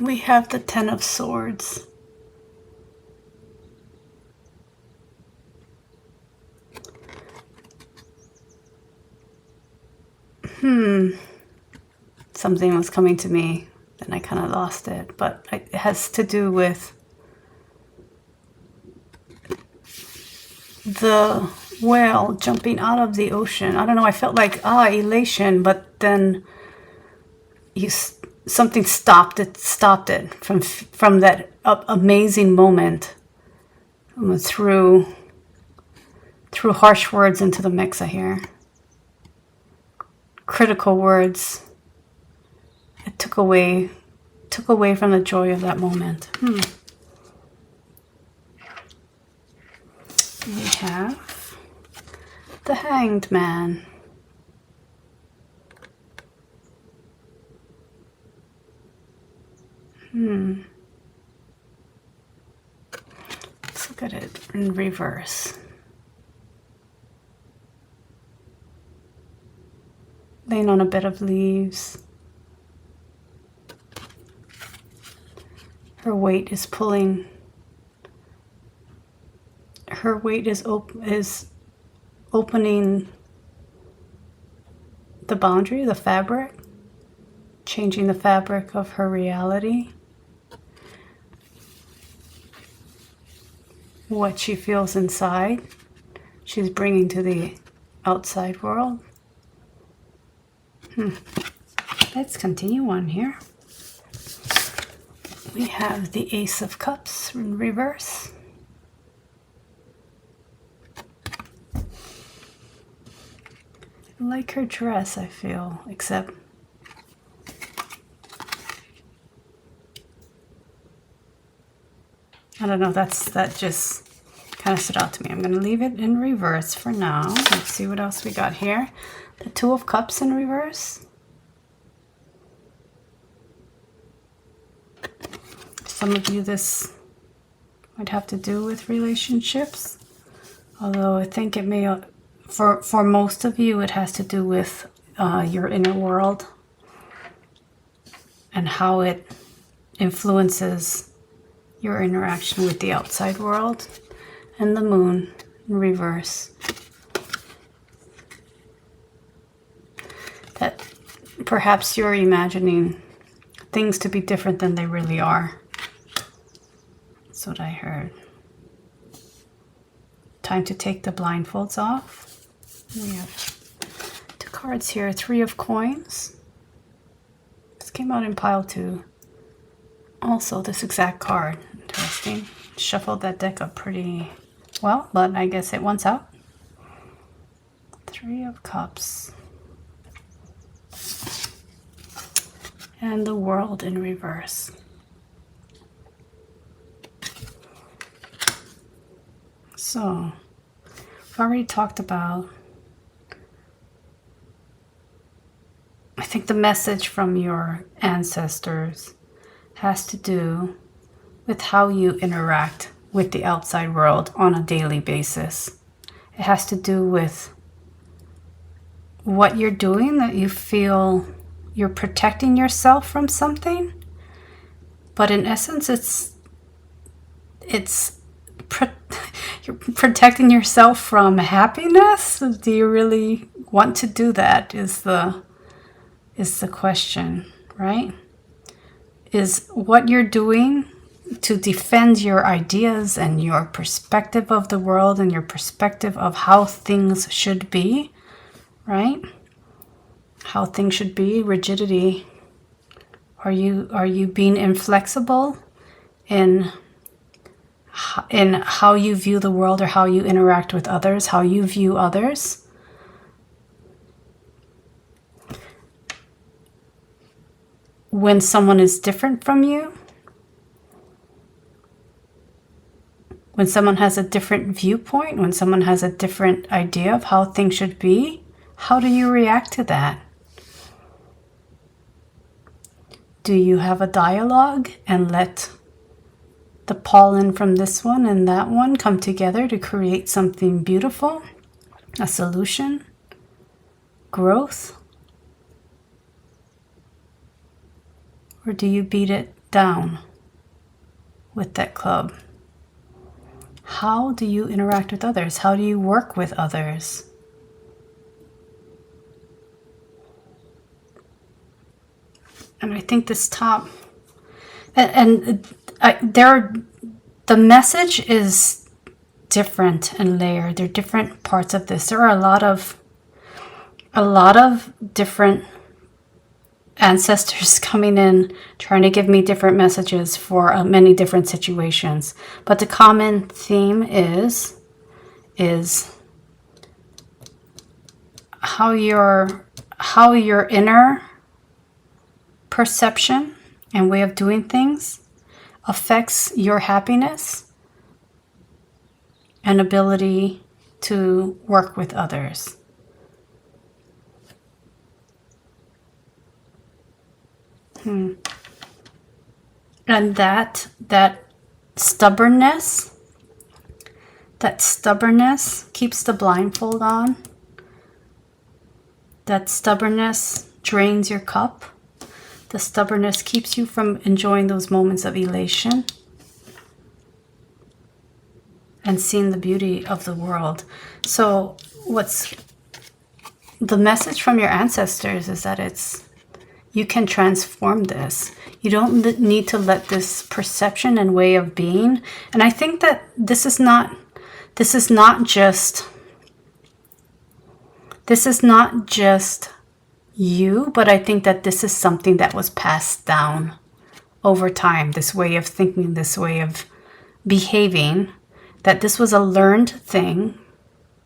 We have the Ten of Swords. Something was coming to me, then I kind of lost it, but it has to do with the whale jumping out of the ocean. I don't know, I felt like, elation, but then something stopped it from that amazing moment. Threw harsh words into the mix, I hear. Critical words. It took away from the joy of that moment. We have the Hanged Man. Let's look at it in reverse. Laying on a bed of leaves. Her weight is pulling. Her weight is opening the boundary, the fabric, changing the fabric of her reality. What she feels inside, she's bringing to the outside world. Let's continue on here. We have the Ace of Cups in reverse. I like her dress, I feel, except I don't know, that just kind of stood out to me. I'm going to leave it in reverse for now. Let's see what else we got here. The Two of Cups in reverse. Some of you, this might have to do with relationships, although I think it may, for most of you, it has to do with your inner world and how it influences your interaction with the outside world. And the Moon in reverse. That perhaps you're imagining things to be different than they really are. That's what I heard. Time to take the blindfolds off. We have two cards here. Three of Coins. This came out in pile 2. Also, this exact card. Interesting. Shuffled that deck up pretty well, but I guess it wants out. Three of Cups. And the World in reverse. So, I've already talked about, I think the message from your ancestors has to do with how you interact with the outside world on a daily basis. It has to do with what you're doing, that you feel you're protecting yourself from something. But in essence, you're protecting yourself from happiness. Do you really want to do that? Is the question, right? Is what you're doing to defend your ideas and your perspective of the world and your perspective of how things should be, right? How things should be, rigidity. Are you being inflexible in how you view the world, or how you interact with others, how you view others? When someone is different from you, when someone has a different viewpoint, when someone has a different idea of how things should be, how do you react to that? Do you have a dialogue and let the pollen from this one and that one come together to create something beautiful, a solution, growth? Or do you beat it down with that club? How do you interact with others? How do you work with others? And I think this top, the message is different and layered. There are different parts of this. There are a lot of different ancestors coming in, trying to give me different messages for many different situations. But the common theme is how your inner perception and way of doing things affects your happiness and ability to work with others. And that stubbornness keeps the blindfold on. That stubbornness drains your cup. The stubbornness keeps you from enjoying those moments of elation and seeing the beauty of the world. So what's the message from your ancestors is that you can transform this. You don't need to let this perception and way of being. And I think that this is not just you, but I think that this is something that was passed down over time. This way of thinking, this way of behaving, that this was a learned thing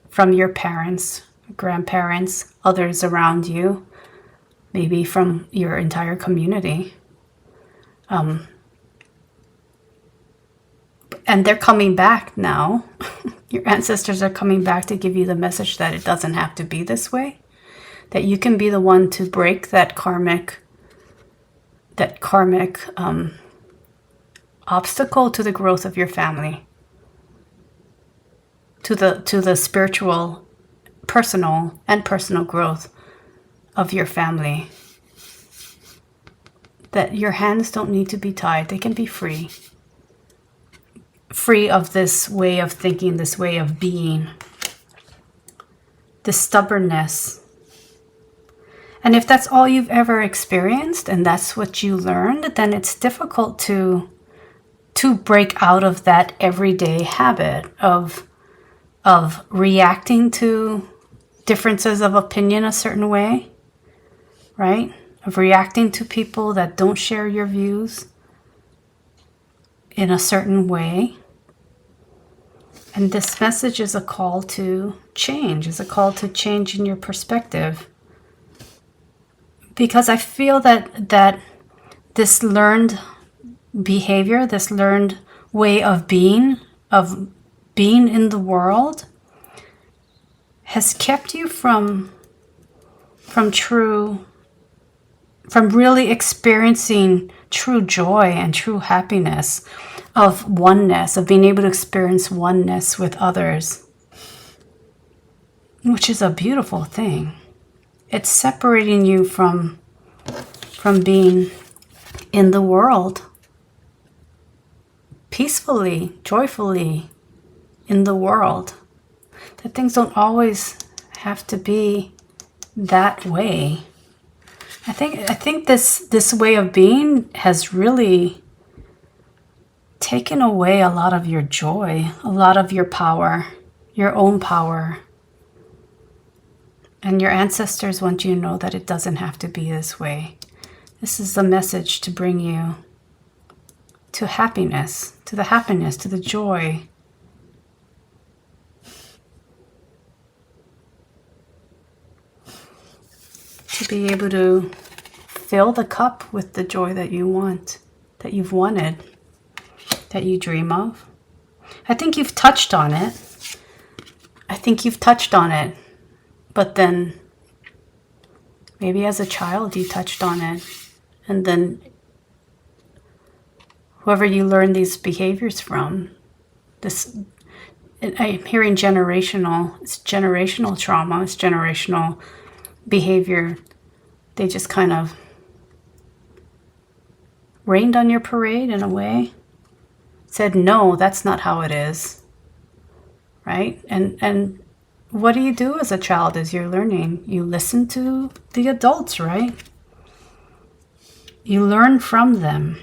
from your parents, grandparents, others around you, maybe from your entire community. And they're coming back now. Your ancestors are coming back to give you the message that it doesn't have to be this way. That you can be the one to break that karmic obstacle to the growth of your family. To the spiritual, personal growth of your family. That your hands don't need to be tied. They can be free. Free of this way of thinking, this way of being. This stubbornness. And if that's all you've ever experienced and that's what you learned, then it's difficult to break out of that everyday habit of reacting to differences of opinion a certain way, right? Of reacting to people that don't share your views in a certain way. And this message is a call to change, is a call to change in your perspective. Because I feel that this learned behavior, this learned way of being in the world, has kept you from really experiencing true joy and true happiness of oneness, of being able to experience oneness with others, which is a beautiful thing. It's separating you from being in the world peacefully, joyfully in the world. That things don't always have to be that way. I think this way of being has really taken away a lot of your joy, a lot of your power, your own power. And your ancestors want you to know that it doesn't have to be this way. This is the message to bring you to happiness, to the joy. To be able to fill the cup with the joy that you want, that you've wanted, that you dream of. I think you've touched on it. But then maybe as a child you touched on it, and then whoever you learn these behaviors from, I'm hearing generational, it's generational trauma, it's generational behavior. They just kind of rained on your parade in a way, said, no, that's not how it is, right? And what do you do as a child as you're learning? You listen to the adults, right? You learn from them.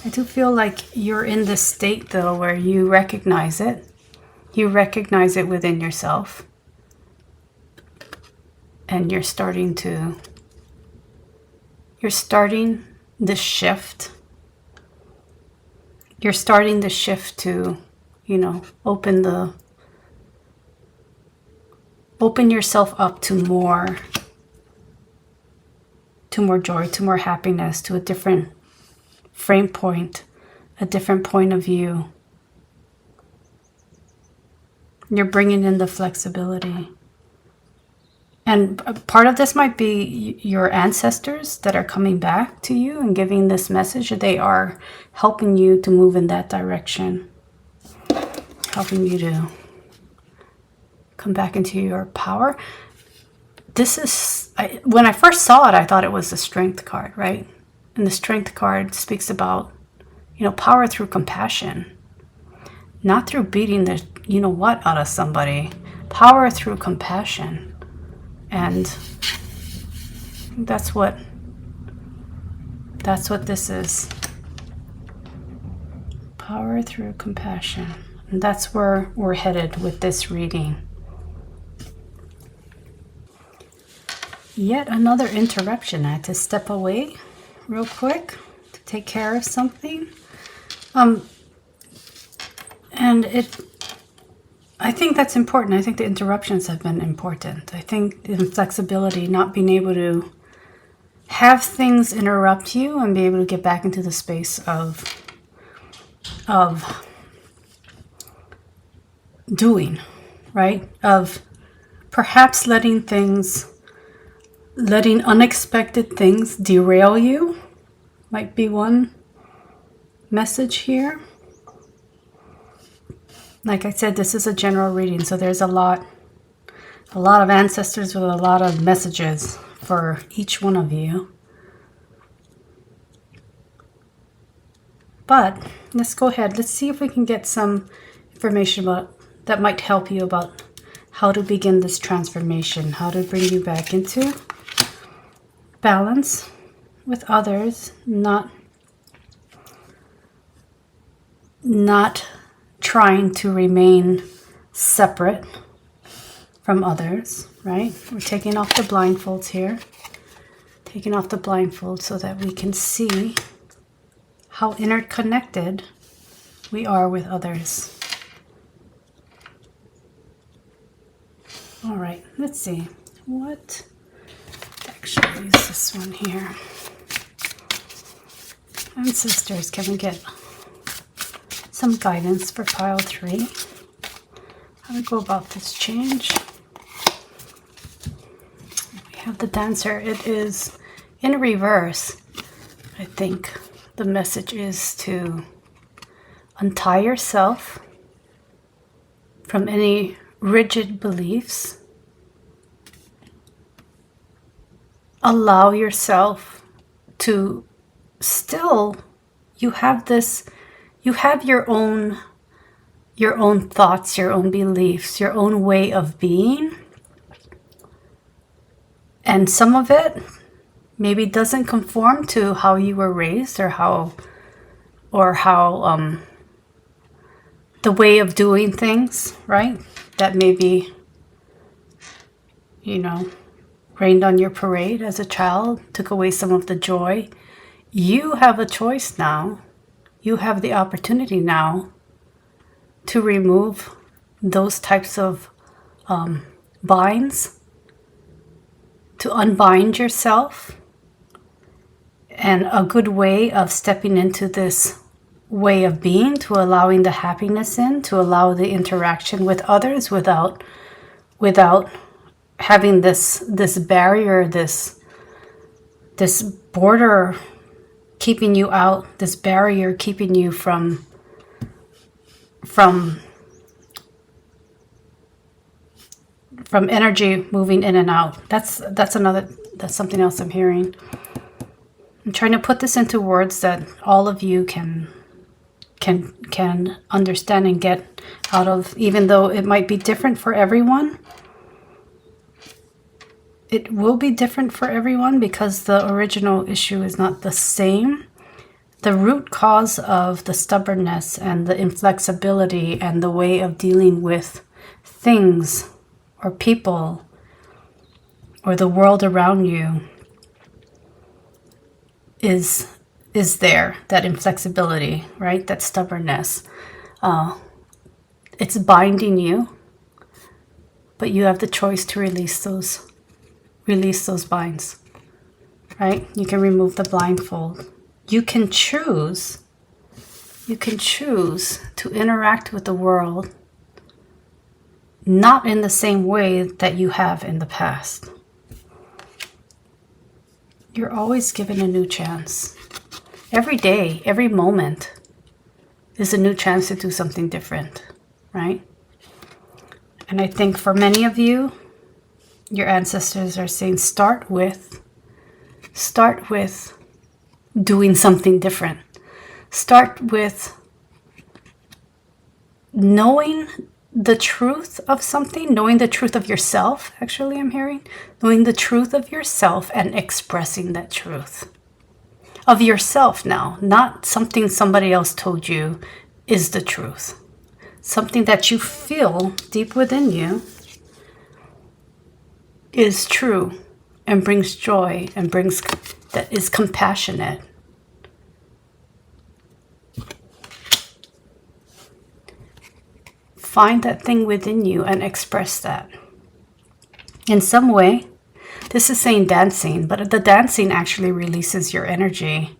I do feel like you're in this state, though, where you recognize it. You recognize it within yourself. And you're starting the shift. You're starting the shift to, open yourself up to more joy, to more happiness, to a different frame point, a different point of view. You're bringing in the flexibility. And part of this might be your ancestors that are coming back to you and giving this message. They are helping you to move in that direction, helping you to come back into your power. When I first saw it, I thought it was the Strength card, right? And the Strength card speaks about, power through compassion, not through beating the out of somebody. Power through compassion. And that's what this is. Power through compassion. And that's where we're headed with this reading. Yet another interruption. I had to step away real quick to take care of something. I think that's important. I think the interruptions have been important. I think the flexibility, not being able to have things interrupt you and be able to get back into the space of doing, right? Of perhaps letting unexpected things derail you might be one message here. Like I said, this is a general reading, so there's a lot of ancestors with a lot of messages for each one of you. But let's go ahead. Let's see if we can get some information that might help you about how to begin this transformation, how to bring you back into balance with others, not trying to remain separate from others, right? We're taking off the blindfolds here. Taking off the blindfold so that we can see how interconnected we are with others. All right, let's see. What? Actually, use this one here. Ancestors, can we get some guidance for pile 3? How to go about this change? We have the Dancer. It is in reverse. I think the message is to untie yourself from any rigid beliefs. Allow yourself to still, you have your own thoughts, your own beliefs, your own way of being. And some of it maybe doesn't conform to how you were raised or how the way of doing things, right? That maybe, rained on your parade as a child, took away some of the joy. You have a choice now. You have the opportunity now to remove those types of binds, to unbind yourself. And a good way of stepping into this way of being, to allowing the happiness in, to allow the interaction with others without having this barrier, this border keeping you out, this barrier keeping you from energy moving in and out. That's something else I'm hearing. I'm trying to put this into words that all of you can understand and get out of, even though it might be different for everyone. It will be different for everyone because the original issue is not the same. The root cause of the stubbornness and the inflexibility and the way of dealing with things or people or the world around you is there, that inflexibility, right? That stubbornness. It's binding you, but you have the choice to release those binds, right? You can remove the blindfold. You can choose to interact with the world not in the same way that you have in the past. You're always given a new chance. Every day, every moment is a new chance to do something different, right? And I think for many of you, your ancestors are saying start with doing something different. Start with knowing the truth of something, knowing the truth of yourself, actually I'm hearing. Knowing the truth of yourself and expressing that truth. Of yourself now, not something somebody else told you is the truth. Something that you feel deep within you is true and brings joy and that is compassionate. Find that thing within you and express that. In some way, this is saying dancing, but the dancing actually releases your energy.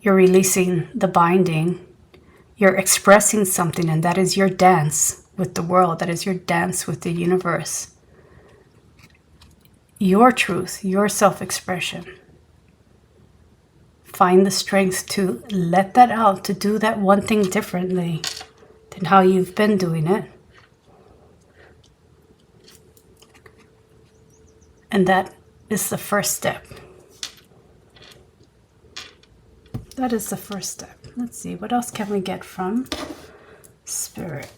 You're releasing the binding. You're expressing something, and that is your dance with the world. That is your dance with the universe. Your truth, your self-expression. Find the strength to let that out, to do that one thing differently than how you've been doing it. And that is the first step. That is the first step. Let's see, what else can we get from Spirit?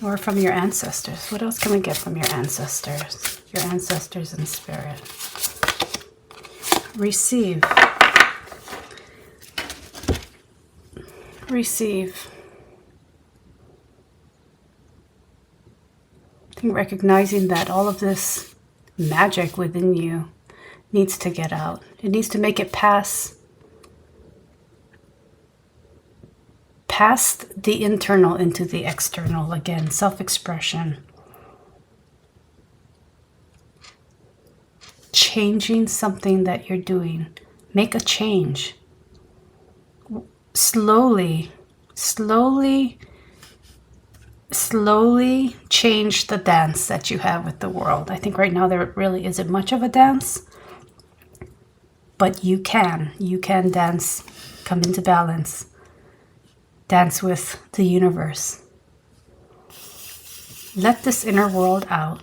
Or from your ancestors. What else can we get from your ancestors? Your ancestors in Spirit. Receive. Receive. I think recognizing that all of this magic within you needs to get out. It needs to make it past the internal into the external. Again, self-expression. Changing something that you're doing. Make a change. Slowly change the dance that you have with the world. I think right now there really isn't much of a dance, but you can dance, come into balance, dance with the universe, Let this inner world out.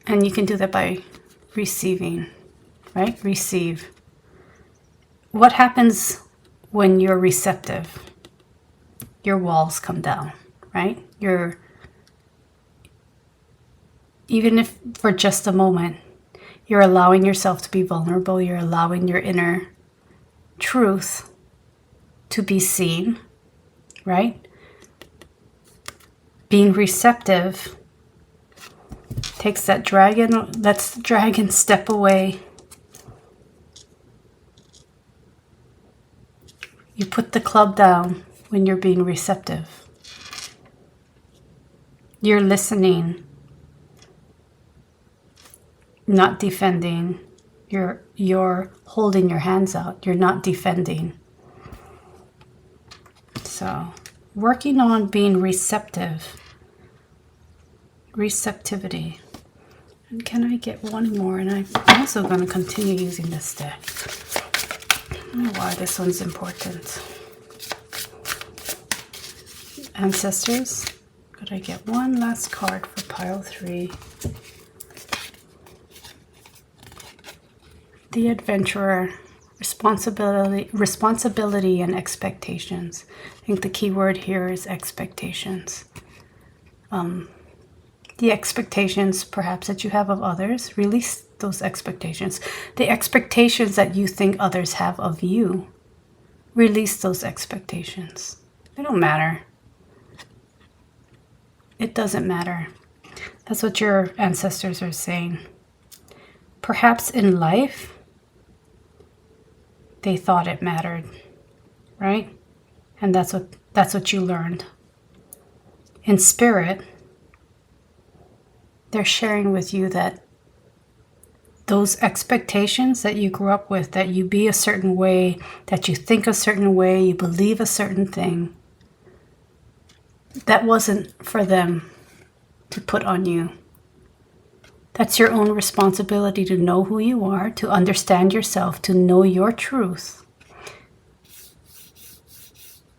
And you can do that by receiving, right? Receive. What happens when you're receptive? Your walls come down, right? Even if for just a moment, you're allowing yourself to be vulnerable, you're allowing your inner truth to be seen, right? Being receptive takes that dragon, lets the dragon step away. You put the club down when you're being receptive. You're listening, not defending. You're holding your hands out. You're not defending. So, working on being receptive. Receptivity. And can I get one more? And I'm also going to continue using this deck. I don't know why this one's important. Ancestors. Could I get one last card for pile 3? The Adventurer. Responsibility and expectations. I think the key word here is expectations. The expectations perhaps that you have of others, release those expectations. The expectations that you think others have of you, release those expectations. They don't matter. It doesn't matter. That's what your ancestors are saying. Perhaps in life, they thought it mattered, right? And that's what you learned. In spirit, they're sharing with you that those expectations that you grew up with, that you be a certain way, that you think a certain way, you believe a certain thing, that wasn't for them to put on you. That's your own responsibility to know who you are, to understand yourself, to know your truth.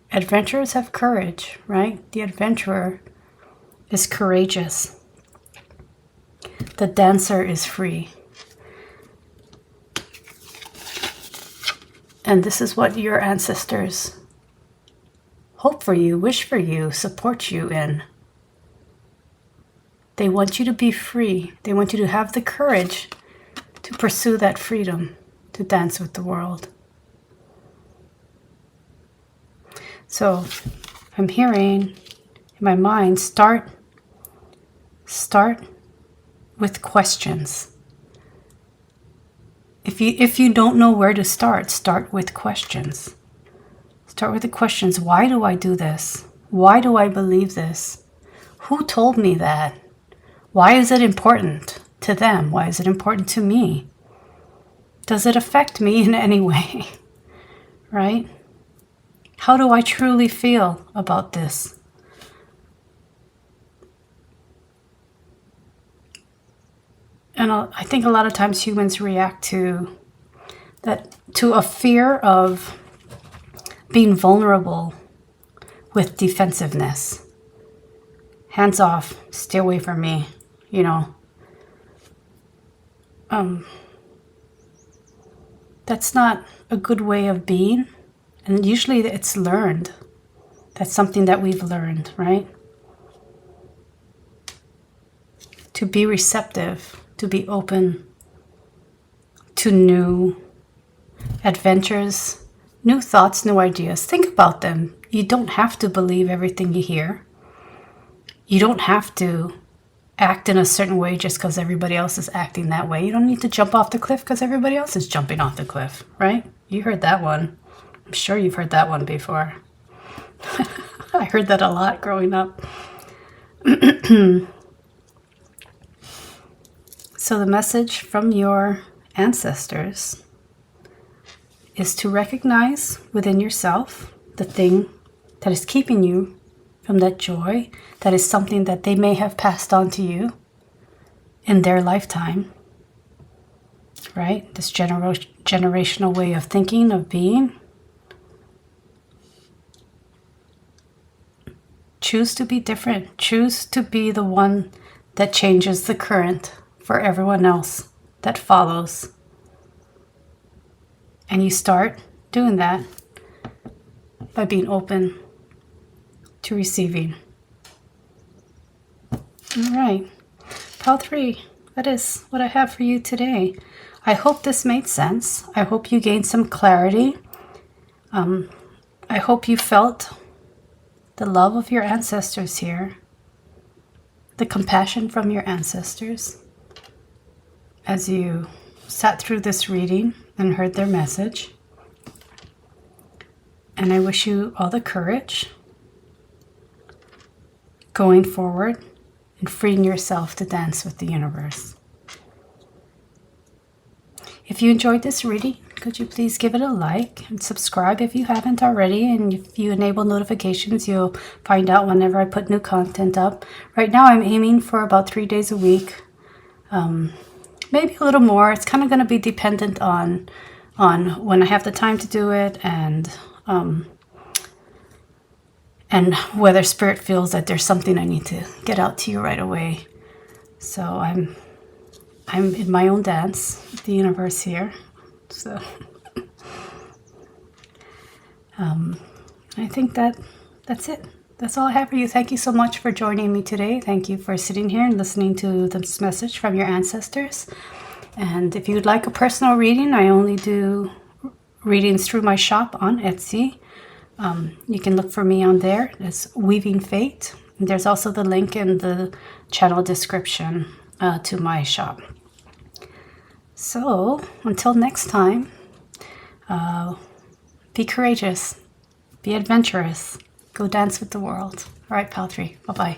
Adventurers have courage, right? The adventurer is courageous. The dancer is free. And this is what your ancestors hope for you, wish for you, support you in. They want you to be free. They want you to have the courage to pursue that freedom, to dance with the world. So I'm hearing in my mind, start with questions. If you don't know where to start with questions. Start with the questions. Why do I do this? Why do I believe this? Who told me that? Why is it important to them? Why is it important to me? Does it affect me in any way? Right? How do I truly feel about this? And I think a lot of times humans react to a fear of being vulnerable with defensiveness. Hands off, stay away from me, you know. That's not a good way of being. And usually it's learned. That's something that we've learned, right? To be receptive, to be open to new adventures, new thoughts, new ideas. Think about them. You don't have to believe everything you hear. You don't have to act in a certain way just because everybody else is acting that way. You don't need to jump off the cliff because everybody else is jumping off the cliff, right? You heard that one. I'm sure you've heard that one before. I heard that a lot growing up. So the message from your ancestors is to recognize within yourself the thing that is keeping you from that joy, that is something that they may have passed on to you in their lifetime, right? This generational way of thinking, of being. Choose to be different. Choose to be the one that changes the current for everyone else that follows. And you start doing that by being open to receiving. All right, pile 3, that is what I have for you today. I hope this made sense. I hope you gained some clarity. I hope you felt the love of your ancestors here, the compassion from your ancestors as you sat through this reading and heard their message. And I wish you all the courage going forward and freeing yourself to dance with the universe. If you enjoyed this reading, could you please give it a like and subscribe if you haven't already? And if you enable notifications, you'll find out whenever I put new content up. Right now I'm aiming for about 3 days a week, maybe a little more. It's kind of going to be dependent on when I have the time to do it, and whether Spirit feels that there's something I need to get out to you right away. So I'm in my own dance with the universe here. So I think that's it. That's all I have for you. Thank you so much for joining me today. Thank you for sitting here and listening to this message from your ancestors. And if you'd like a personal reading, I only do readings through my shop on Etsy. You can look for me on there. It's WeavingFate. There's also the link in the channel description to my shop. So until next time, be courageous, be adventurous, go dance with the world. All right, pal 3. Bye-bye.